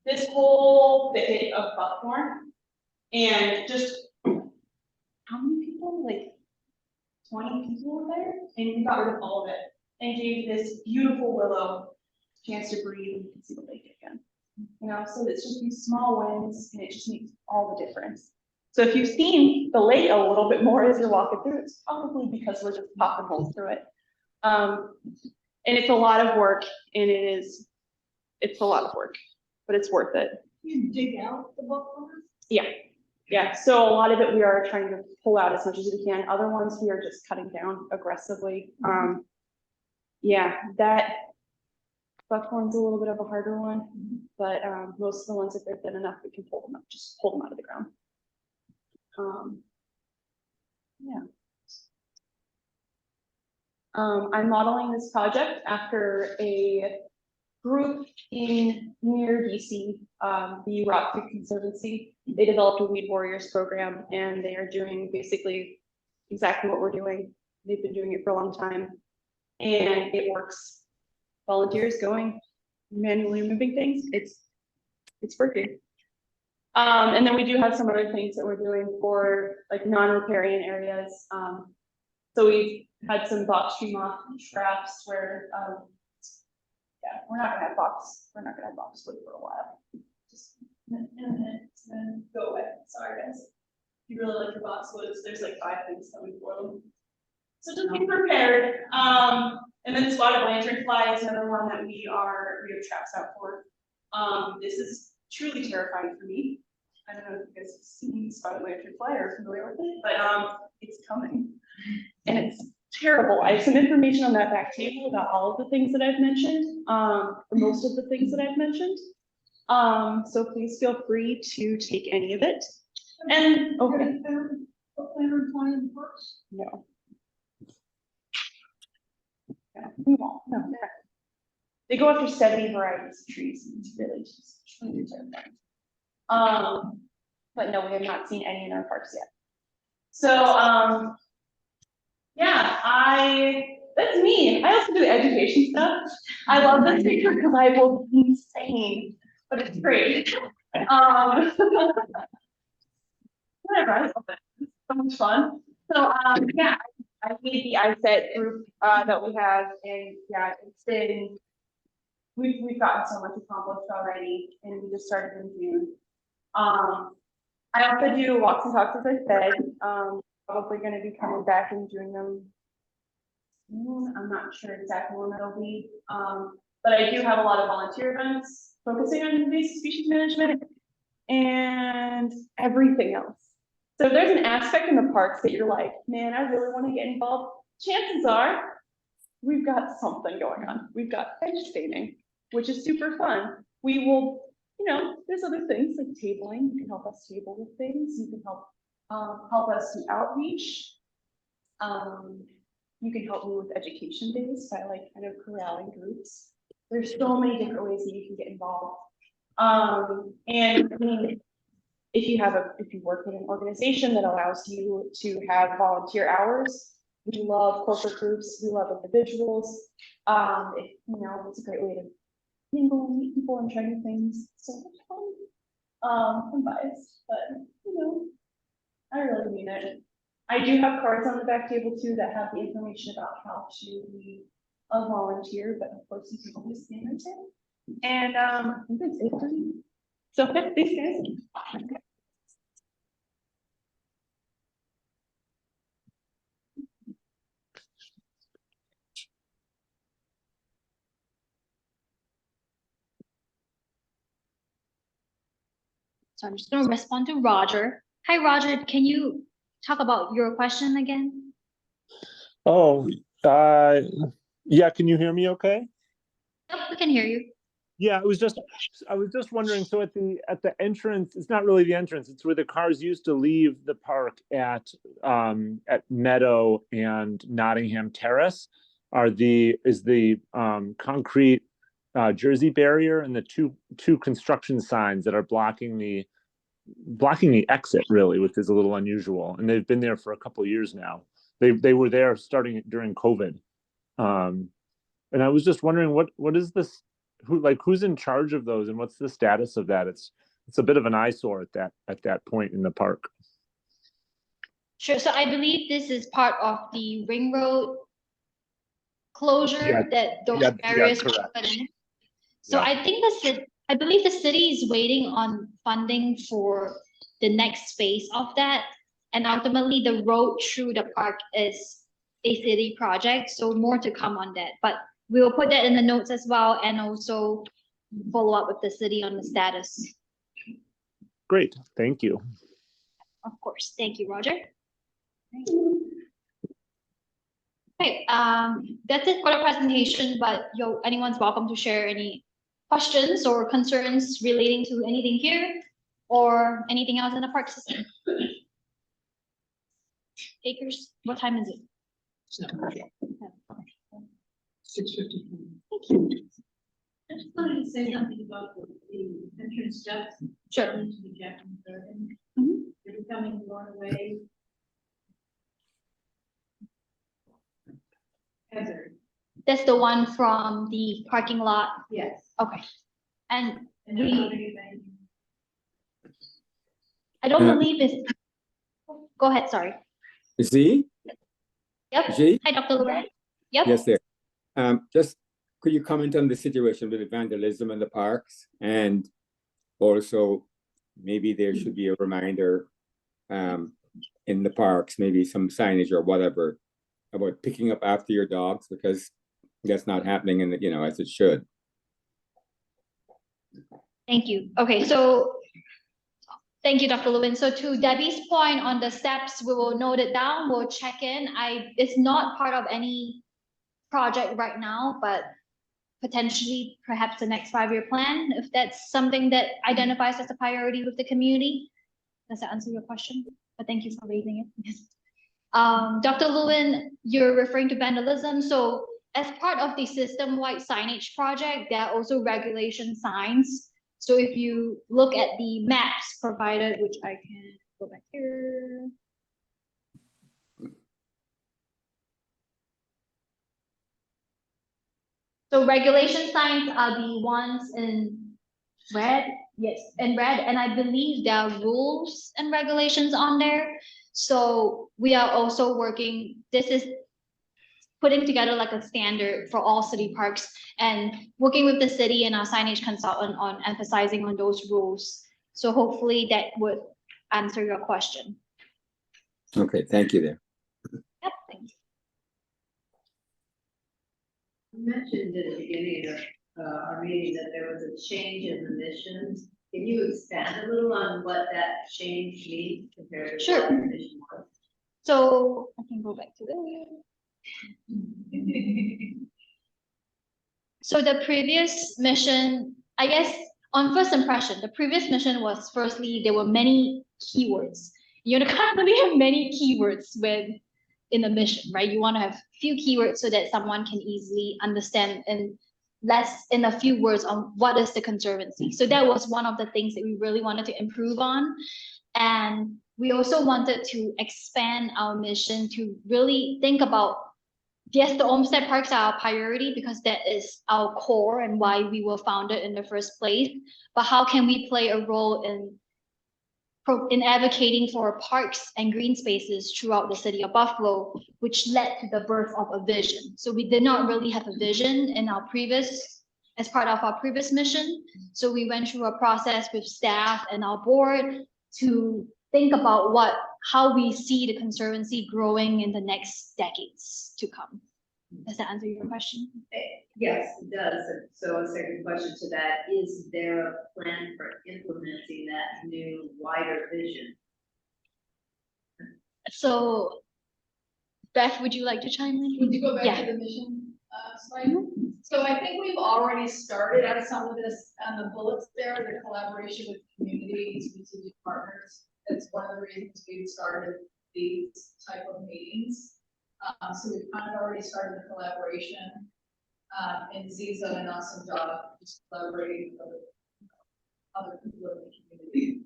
this whole thicket of buckthorn and just how many people? Like 20 people were there, and we got rid of all of it and gave this beautiful willow a chance to breathe and see the lake again. You know, so it's just these small wins, and it just makes all the difference. So if you've seen the lake a little bit more as you're walking through, it's probably because we're just popping holes through it. And it's a lot of work, and it's a lot of work, but it's worth it. You dig out the buckthorn? Yeah. Yeah, so a lot of it we are trying to pull out as much as we can. Other ones we are just cutting down aggressively. Yeah, that buckthorn's a little bit of a harder one, but most of the ones, if they're thin enough, we can pull them up, just pull them out of the ground. Yeah. I'm modeling this project after a group near DC, the Rock Creek Conservancy. They developed a Weed Warriors program, and they are doing basically exactly what we're doing. They've been doing it for a long time, and it works. Volunteers going, manually moving things, it's working. And then we do have some other things that we're doing for like non-riparian areas. So we've had some box tree moth traps where, yeah, we're not gonna have boxwood for a while. Just in a minute, it's gonna go away. Sorry guys. If you really like your boxwoods, there's like 5 things coming for them. So just be prepared. And then spotted lanternfly is another one that we have traps out for. This is truly terrifying for me. I don't know if you guys have seen spotted lanternfly or are familiar with it, but it's coming. And it's terrible. I have some information on that back table about all of the things that I've mentioned, or most of the things that I've mentioned. So please feel free to take any of it. And okay. No. No, we won't. No, they go after 70 varieties of trees. It's really just truly terrifying. But no, we have not seen any in our parks yet. So yeah, that's me. I also do education stuff. I love this picture because I will be insane, but it's great. Whatever, I love it. It's so much fun. So yeah, I made the ISET group that we have, and yeah, it's been we've gotten so much accomplished already, and we just started in June. I also do walks and talks, as I said. Probably going to be coming back and doing them soon. I'm not sure exactly when that'll be, but I do have a lot of volunteer events focusing on invasive species management and everything else. So if there's an aspect in the parks that you're like, man, I really want to get involved, chances are we've got something going on. We've got bench staining, which is super fun. We will, you know, there's other things like tabling. You can help us table with things. You can help us do outreach. You can help me with education days by like kind of corralling groups. There's so many different ways that you can get involved. And I mean, if you work with an organization that allows you to have volunteer hours, we love corporate groups, we love individuals. It's a great way to mingle and meet people and try new things. So much fun. I'm biased, but I really mean it. I do have cards on the back table too that have the information about how to be a volunteer, but of course you can always scan it in. And I think that's it for me. So thanks guys. So I'm just going to respond to Roger. Hi, Roger. Can you talk about your question again? Oh, yeah. Can you hear me okay? Yep, we can hear you. Yeah, I was just wondering, so at the entrance, it's not really the entrance, it's where the cars used to leave the park at Meadow and Nottingham Terrace, is the concrete Jersey barrier and the two construction signs that are blocking the exit, really, which is a little unusual. And they've been there for a couple of years now. They were there starting during COVID. And I was just wondering, what is this? Who's in charge of those, and what's the status of that? It's a bit of an eyesore at that point in the park. Sure. So I believe this is part of the ring road closure that those barriers were put in. So I think I believe the city is waiting on funding for the next phase of that, and ultimately the road through the park is a city project. So more to come on that, but we will put that in the notes as well, and also follow up with the city on the status. Great, thank you. Of course, thank you, Roger. Okay, that's it for the presentation, but anyone's welcome to share any questions or concerns relating to anything here or anything else in the park system. Takers, what time is it? 6:50. Thank you. I just wanted to say something about the entrance steps. Sure. Into the Jackson Garden. Mhm. They're becoming one way. Hazard. That's the one from the parking lot. Yes. Okay. And And I don't know anything. I don't believe it's. Go ahead, sorry. Z? Yep. G? Hi, Dr. Lewin. Yep. Yes, there. Just could you comment on the situation with vandalism in the parks? And also maybe there should be a reminder in the parks, maybe some signage or whatever about picking up after your dogs, because that's not happening in the, as it should. Thank you. Okay, so thank you, Dr. Lewin. So to Debbie's point on the steps, we will note it down. We'll check in. It's not part of any project right now, but potentially perhaps the next 5-year plan, if that's something that identifies as a priority with the community. Does that answer your question? But thank you for raising it. Dr. Lewin, you're referring to vandalism. So as part of the system-wide signage project, there are also regulation signs. So if you look at the maps provided, which I can go back here. So regulation signs are the ones in red. Yes, in red. And I believe there are rules and regulations on there. So we are also working, this is putting together like a standard for all city parks and working with the city and our signage consultant on emphasizing on those rules. So hopefully that would answer your question. Okay, thank you there. Yep, thank you. You mentioned at the beginning of our meeting that there was a change in the missions. Can you expand a little on what that change means compared to what the mission was? So I can go back to there. So the previous mission, I guess on first impression, the previous mission was firstly, there were many keywords. You can't really have many keywords in the mission, right? You want to have few keywords so that someone can easily understand and in a few words on what is the Conservancy. So that was one of the things that we really wanted to improve on. And we also wanted to expand our mission to really think about, yes, the Olmsted parks are our priority because that is our core and why we were founded in the first place. But how can we play a role in advocating for parks and green spaces throughout the city of Buffalo, which led to the birth of a vision. So we did not really have a vision as part of our previous mission. So we went through a process with staff and our board to think about how we see the Conservancy growing in the next decades to come. Does that answer your question? Yes, it does. So a second question to that, is there a plan for implementing that new wider vision? So Beth, would you like to chime in? Would you go back Yeah. to the mission slide? So I think we've already started on some of this, on the bullets there, the collaboration with community and strategic partners. That's one of the reasons we've started these type of meetings. So we've kind of already started the collaboration. And Z's done an awesome job just collaborating with other people in the community.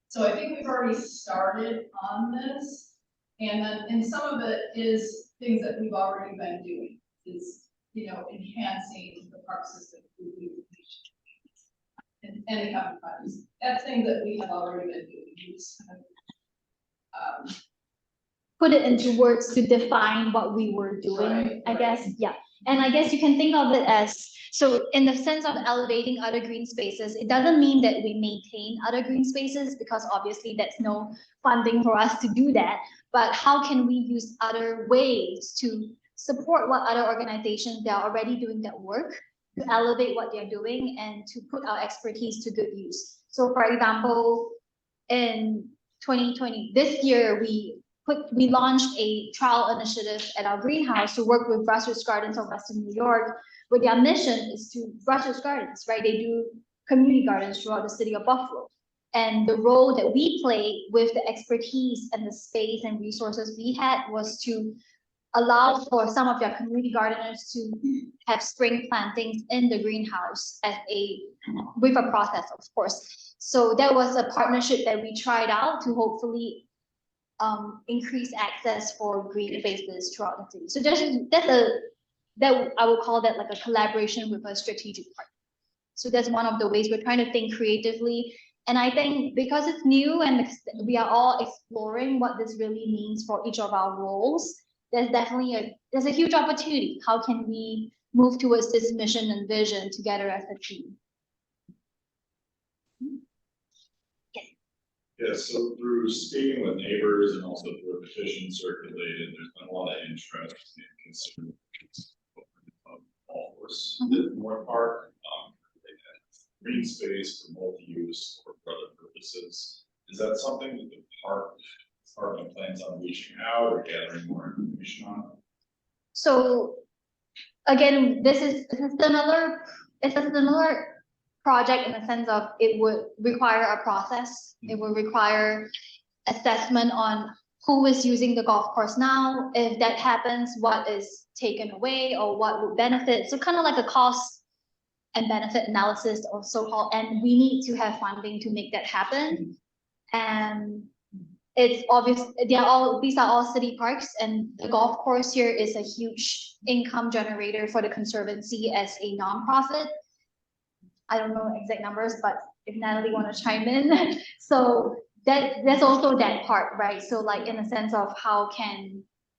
So I think we've already started on this. And some of it is things that we've already been doing, is, enhancing the park system through beautification and the common projects. That's things that we have already been doing. We just kind of, Put it into words to define what we were doing, Right, I guess, yeah. And I guess you can think of it as, so in the sense of elevating other green spaces, it doesn't mean that we maintain other green spaces, because obviously that's no funding for us to do that. But how can we use other ways to support what other organizations that are already doing that work, to elevate what they're doing and to put our expertise to good use. So for example, in 2020, this year, we launched a trial initiative at our greenhouse to work with Brussels Gardens of Western New York, where their mission is to Brussels Gardens, right? They do community gardens throughout the city of Buffalo. And the role that we play with the expertise and the space and resources we had was to allow for some of their community gardeners to have spring plantings in the greenhouse with a process, of course. So that was a partnership that we tried out to hopefully increase access for green spaces throughout the city. So that I would call that like a collaboration with a strategic partner. So that's one of the ways we're trying to think creatively. And I think because it's new and we are all exploring what this really means for each of our roles, there's definitely there's a huge opportunity. How can we move towards this mission and vision together as a team? Yeah, so through speaking with neighbors and also through a petition circulated, there's been a lot of interest in considering golf course in North Park. They have green space for multi-use or for other purposes. Is that something that the park department plans on reaching out or gathering more information on? So again, this is similar. It's a similar project in the sense of it would require a process. It would require assessment on who is using the golf course now. If that happens, what is taken away or what would benefit. So kind of like a cost and benefit analysis or so-called, and we need to have funding to make that happen. And it's obvious these are all city parks, and the golf course here is a huge income generator for the Conservancy as a nonprofit. I don't know exact numbers, but if Natalie want to chime in, so that's also that part, right? So like in a sense of how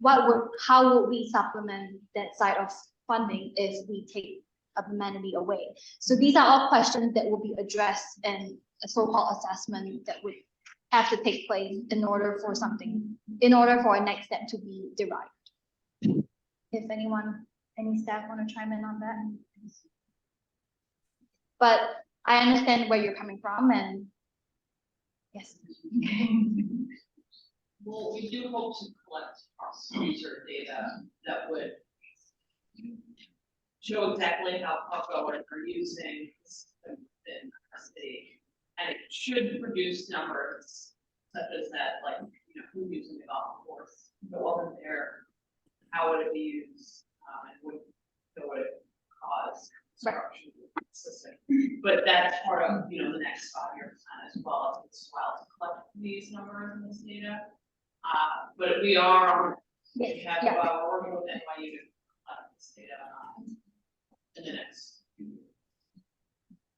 would we supplement that side of funding if we take amenity away? So these are all questions that will be addressed in a so-called assessment that would have to take place in order for a next step to be derived. If any staff want to chime in on that. But I understand where you're coming from, and yes. well, we do hope to collect user data that would show exactly how park goers are using the system within our city. And it should produce numbers such as that, like, who's using the golf course, if it wasn't there, how would it be used, and would it cause disruption to the system? But that's part of, the next 5-year plan as well, as well, to collect these numbers and this data. But we are, working with NYU to collect this data in the next.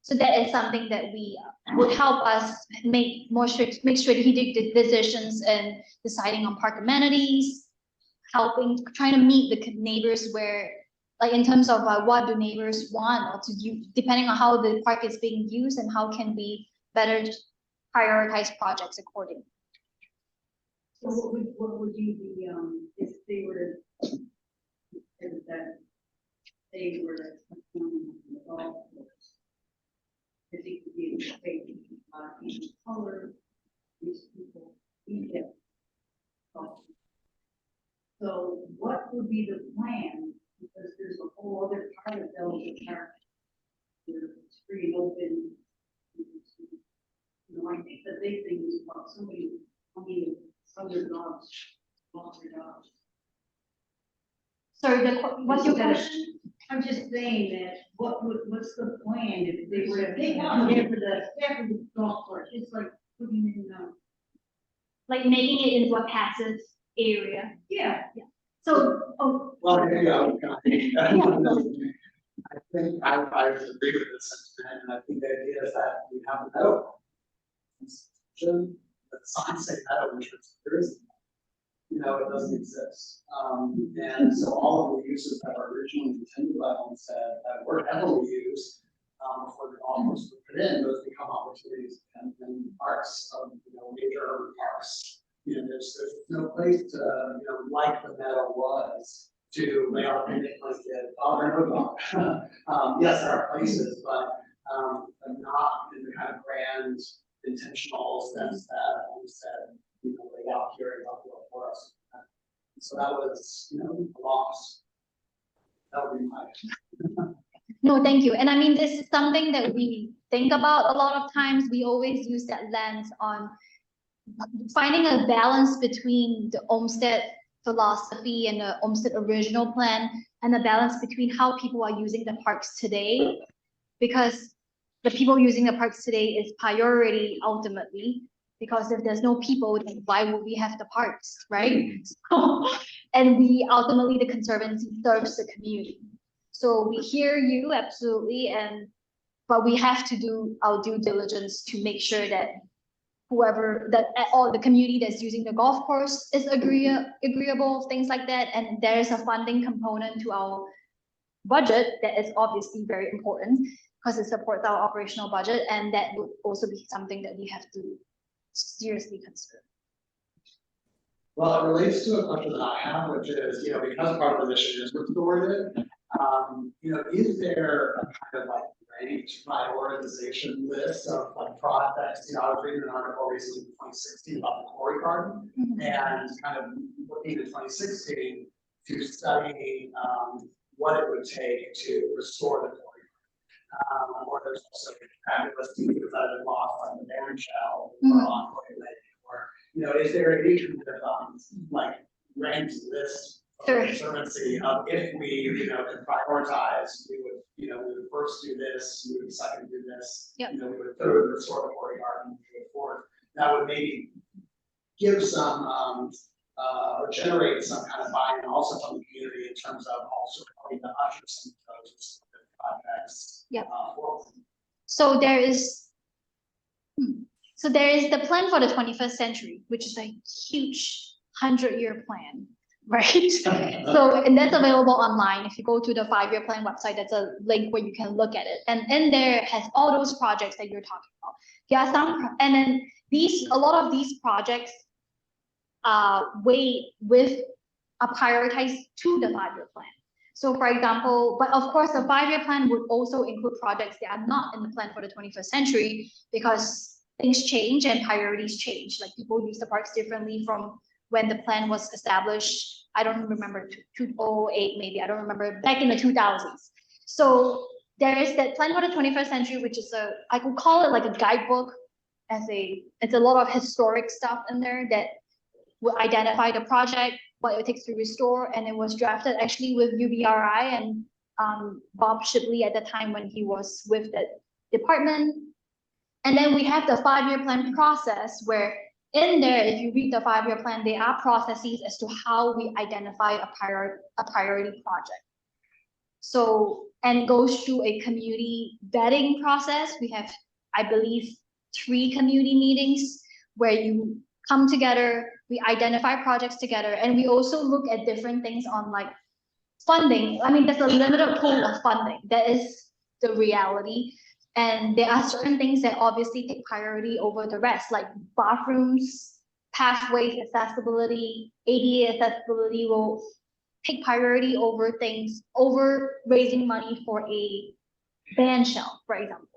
So that is something that we would help us make strategic decisions in deciding on park amenities, trying to meet the neighbors where, like in terms of what do neighbors want or to use, depending on how the park is being used, and how can we better prioritize projects accordingly. So what would you be, if they were, the golf course? If it could be in color, these people, detail. So what would be the plan? Because there's a whole free and open. You know, I think the big thing is about somebody, I mean, other dogs, lost their dogs. Sorry, what's your question? I'm just saying that, what's the plan if they were to take out there for the golf course, it's like putting in, Like making it into a passive area. yeah. So, oh, Well, maybe I think I agree with this, and I think the idea is that we have a meadow. The signs say meadow, which there isn't. You know, it doesn't exist. And so all of the uses that were originally intended by Olmsted that were heavily used before the golf course was put in, those become opportunities and parks of, you know, major urban parks. You know, there's no place to, you know, like the meadow was to lay out a picnic blanket, dog or no dog. Yes, there are places, but not in the kind of grand intentional sense that Olmsted, you know, laid out here in Buffalo for us. So that was, you know, a loss. That would be my. no, thank you. And I mean, this is something that we think about a lot of times. We always use that lens on finding a balance between the Olmsted philosophy and the Olmsted original plan, and the balance between how people are using the parks today. Because the people using the parks today is priority ultimately. Because if there's no people, then why would we have the parks, right? So, and we ultimately, the Conservancy serves the community. So we hear you absolutely, but we have to do our due diligence to make sure that all the community that's using the golf course is agreeable, things like that. And there is a funding component to our budget that is obviously very important because it supports our operational budget, and that would also be something that we have to seriously consider. Well, it relates to a question that I have, which is, you know, because part of the mission is restorative, you know, is there a kind of like ranked prioritization list of like projects? You know, I was reading an article recently in 2016 about the Quarry Garden, and kind of looking at 2016 to study what it would take to restore the Quarry Garden. Or there's also fabulous pieces that have been lost on the Barren Shell or on Quarry Lake. Or, you know, is there any kind of like ranked list of Conservancy of if we, you know, can prioritize, we would, you know, we would first do this, we would second do this, you know, we would third restore the Quarry Garden, we would fourth. That would maybe give some or generate some kind of buy-in also from the community in terms of also helping to usher some of those projects. So there is the plan for the 21st century, which is a huge 100-year plan, right? So, and that's available online. If you go to the 5-year plan website, that's a link where you can look at it. And in there has all those projects that you're talking about. Yeah, and then a lot of these projects weigh with a prioritized to the 5-year plan. So for example, but of course the 5-year plan would also include projects that are not in the plan for the 21st century because things change and priorities change. Like people use the parks differently from when the plan was established. I don't remember, 2008 maybe, I don't remember, back in the 2000s. So there is that plan for the 21st century, which is I could call it like a guidebook, it's a lot of historic stuff in there that will identify the project, what it takes to restore, and it was drafted actually with UBRI and Bob Shipley at the time when he was with the department. And then we have the 5-year plan process where in there, if you read the 5-year plan, there are processes as to how we identify a priority project. So, and goes through a community vetting process. We have, I believe, 3 community meetings where you come together, we identify projects together, and we also look at different things on like funding. I mean, there's a limited pool of funding. That is the reality. And there are certain things that obviously take priority over the rest, like bathrooms, pathways, accessibility, ADA accessibility will take priority over things, over raising money for a band shell, for example.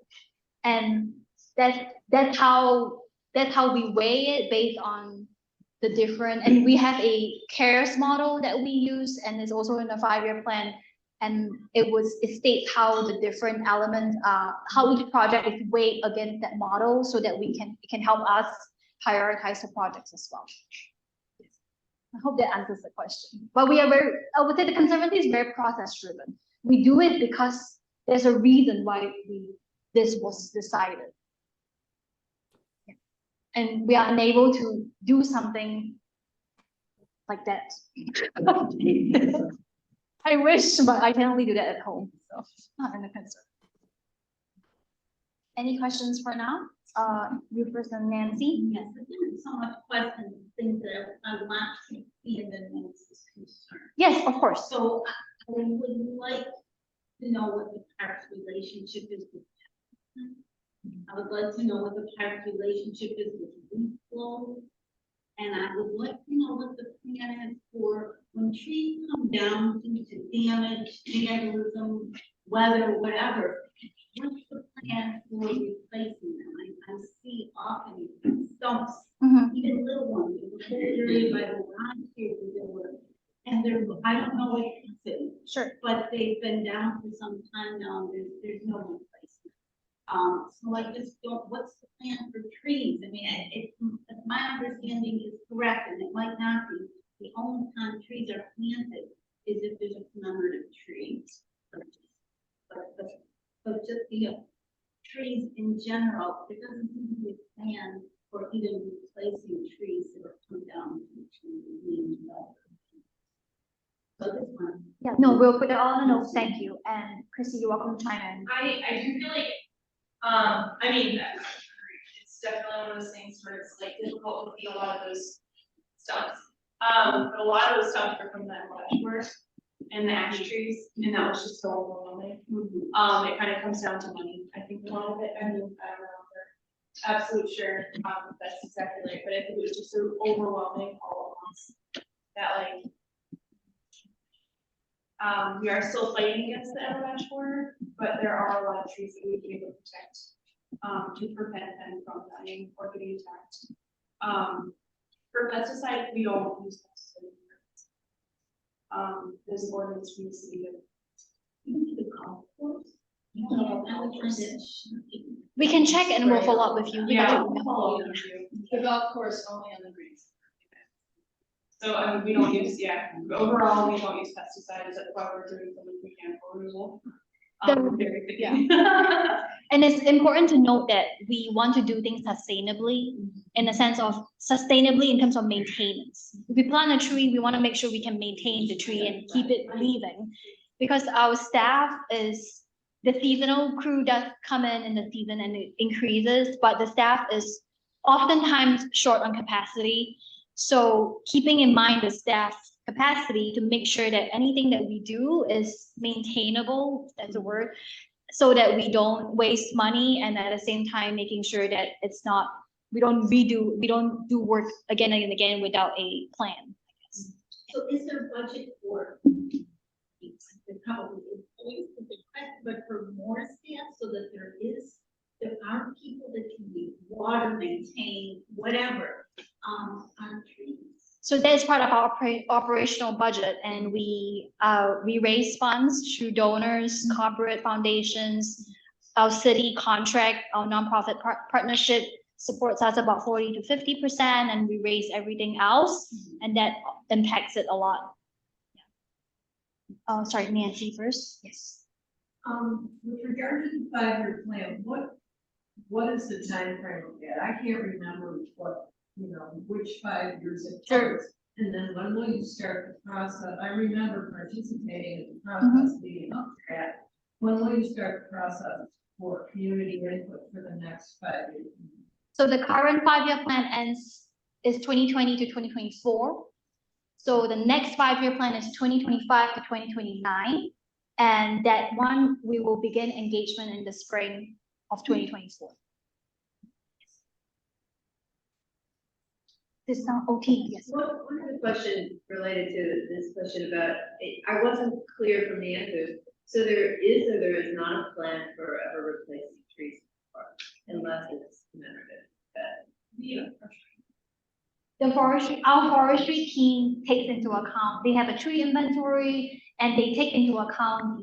And that's how we weigh it based on the different, and we have a CARES model that we use, and it's also in the 5-year plan. And it states how the different elements, how each project is weighed against that model so that it can help us prioritize the projects as well. I hope that answers the question. But I would say the Conservancy is very process driven. We do it because there's a reason why this was decided. Yeah. And we are unable to do something like that. I wish, but I can only do that at home, so not in the concern. Any questions for now? You first and Nancy? Yes, there's so much questions, things that I want to see in the minutes is concerned. Yes, of course. So I would like to know what the park's relationship is with. I would like to know what the park's relationship is with leaf flow. And I would like to know what the plan is for when trees come down due to damage, vandalism, weather, whatever. What's the plan for replacing them? I see often stumps, even little ones, in the whole area by the line here where there were. And I don't know what it's in. Sure. But they've been down for some time now, and there's no replacement. So I just don't, what's the plan for trees? I mean, if my understanding is correct, and it might not be, the only time trees are planted is if there's a commemorative tree. But just the trees in general, there doesn't seem to be a plan for even replacing trees that have come down to so this one. Yeah, no, we'll put it all in the notes. Thank you. And Chrissy, you're welcome to chime in. I do feel like, I mean, it's definitely one of those things where it's like difficult to see a lot of those stumps. But a lot of those stumps are from that brush work and the ash trees, and that was just so overwhelming. It kind of comes down to money. I think a lot of it, I mean, I don't know for absolute sure, that's exactly right, but I think it was just so overwhelming all at once that like, we are still fighting against the avalanche borer, but there are a lot of trees that we can be able to protect to prevent them from dying or getting attacked. For pesticides, we don't use pesticides. There's an ordinance from the city of the golf course. We can check and we'll follow up with you. Yeah, we'll follow up with you. The golf course only on the greens. So, I mean, we don't use, overall, we don't use pesticides, that's why we're doing so much we can for removal. Very picky. And it's important to note that we want to do things sustainably in the sense of sustainably in terms of maintenance. If we plant a tree, we want to make sure we can maintain the tree and keep it living. Because our staff the seasonal crew does come in the season and it increases, but the staff is oftentimes short on capacity. So keeping in mind the staff capacity to make sure that anything that we do is maintainable, that's a word, so that we don't waste money and at the same time making sure that we don't do work again and again without a plan, I guess. So is there a budget for, there probably is always a big question, but for more staff so that there are people that can be water, maintain, whatever, on trees? So that is part of our operational budget, and we raise funds through donors, corporate foundations. Our city contract, our nonprofit partnership supports us about 40 to 50%, and we raise everything else, and that impacts it a lot. Oh, sorry, Nancy first. Yes. With regard to the 5-year plan, what is the time frame of that? I can't remember which 5 years it covers. And then when will you start the process? I remember participating in the process leading up to that. When will you start the process for community input for the next 5 years? So the current 5-year plan is 2020 to 2024. So the next 5-year plan is 2025 to 2029. And that one, we will begin engagement in the spring of 2024. This is not OT, yes. One other question related to this question about, I wasn't clear from the answers. So there is or there is not a plan for ever replacing trees in the park unless it's commemorative. Our forestry team takes into account, they have a tree inventory and they take into account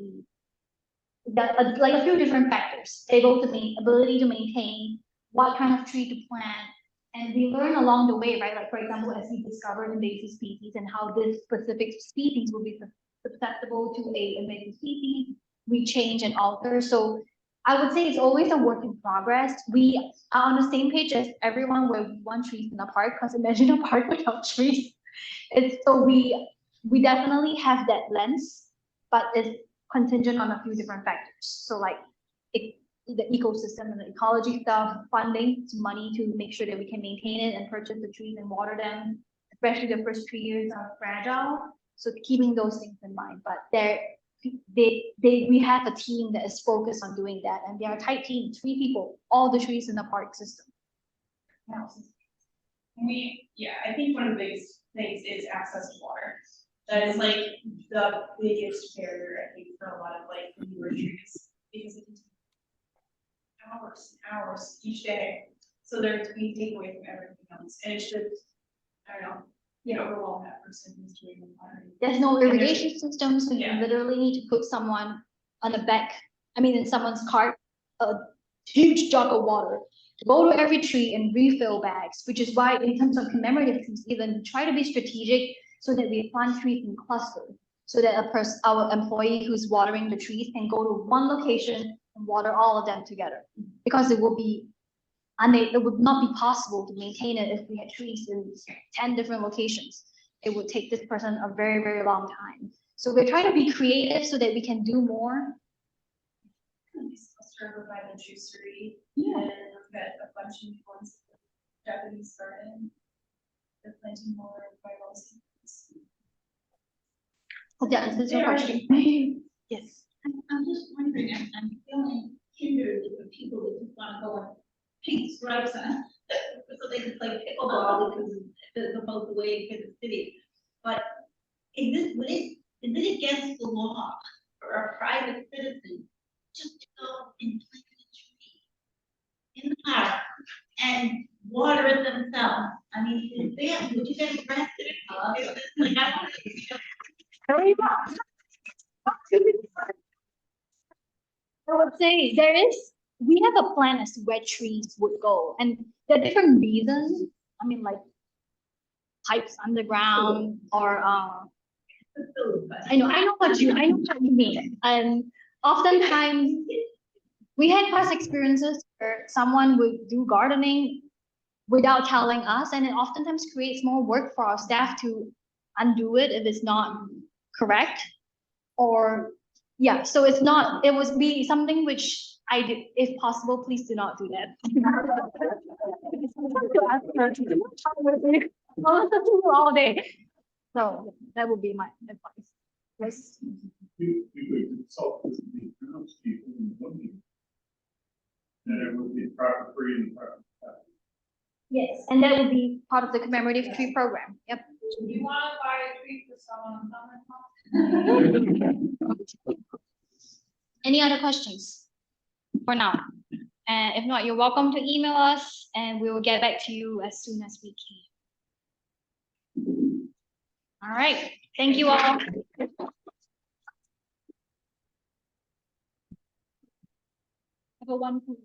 like a few different factors, able to ability to maintain, what kind of tree to plant, and we learn along the way, right? Like for example, as we discover invasive species and how this specific species will be susceptible to a invasive species, we change and alter. So I would say it's always a work in progress. We are on the same page as everyone where we want trees in the park, because imagine a park without trees. So we definitely have that lens, but it's contingent on a few different factors. So like the ecosystem and the ecology stuff, funding, money to make sure that we can maintain it and purchase the trees and water them, especially the first 3 years are fragile. So keeping those things in mind, but we have a team that is focused on doing that, and they are a tight team, 3 people, all the trees in the park system. I think one of the biggest things is access to water. That is like the biggest barrier, I think, for a lot of like newer trees, because it can take hours and hours each day. So we take away from everything else, and it should, I don't know, overwhelm that person who's doing the watering. There's no irrigation system, so you Yeah. literally need to put someone on the back, in someone's cart, a huge jug of water, go to every tree and refill bags, which is why in terms of commemorative trees, even try to be strategic so that we plant trees in clusters, so that our employee who's watering the trees can go to one location and water all of them together, because it would not be possible to maintain it if we had trees in 10 different locations. It would take this person a very, very long time. So we're trying to be creative so that we can do more. Over by the juicery. Yeah. And we've got a bunch of new ones, Japanese garden. They're planting more by those. Hope that answers your question. Yes. I'm just wondering, I'm feeling hindered with the people that just want to go and paint stripes on, so they can play pickleball because it's about the way for the city. But is it against the law for a private citizen just to go and plant a tree in the park and water it themselves? I mean, would you get arrested? Like, I want to. I would say we have a plan as to where trees would go, and there are different reasons. Like pipes underground, or I know what you mean. And oftentimes we had past experiences where someone would do gardening without telling us, and it oftentimes creates more work for our staff to undo it if it's not correct. Or so it would be something which I do, if possible, please do not do that. All day. So that would be my advice. Yes. You could consult with the townspeople in the meeting. And it would be proper free and proper. Yes, and that would be part of the commemorative tree program. Yep. Do you want to buy a tree for someone? Any other questions for now? And if not, you're welcome to email us, and we will get back to you as soon as we can. All right. Thank you all. Have a wonderful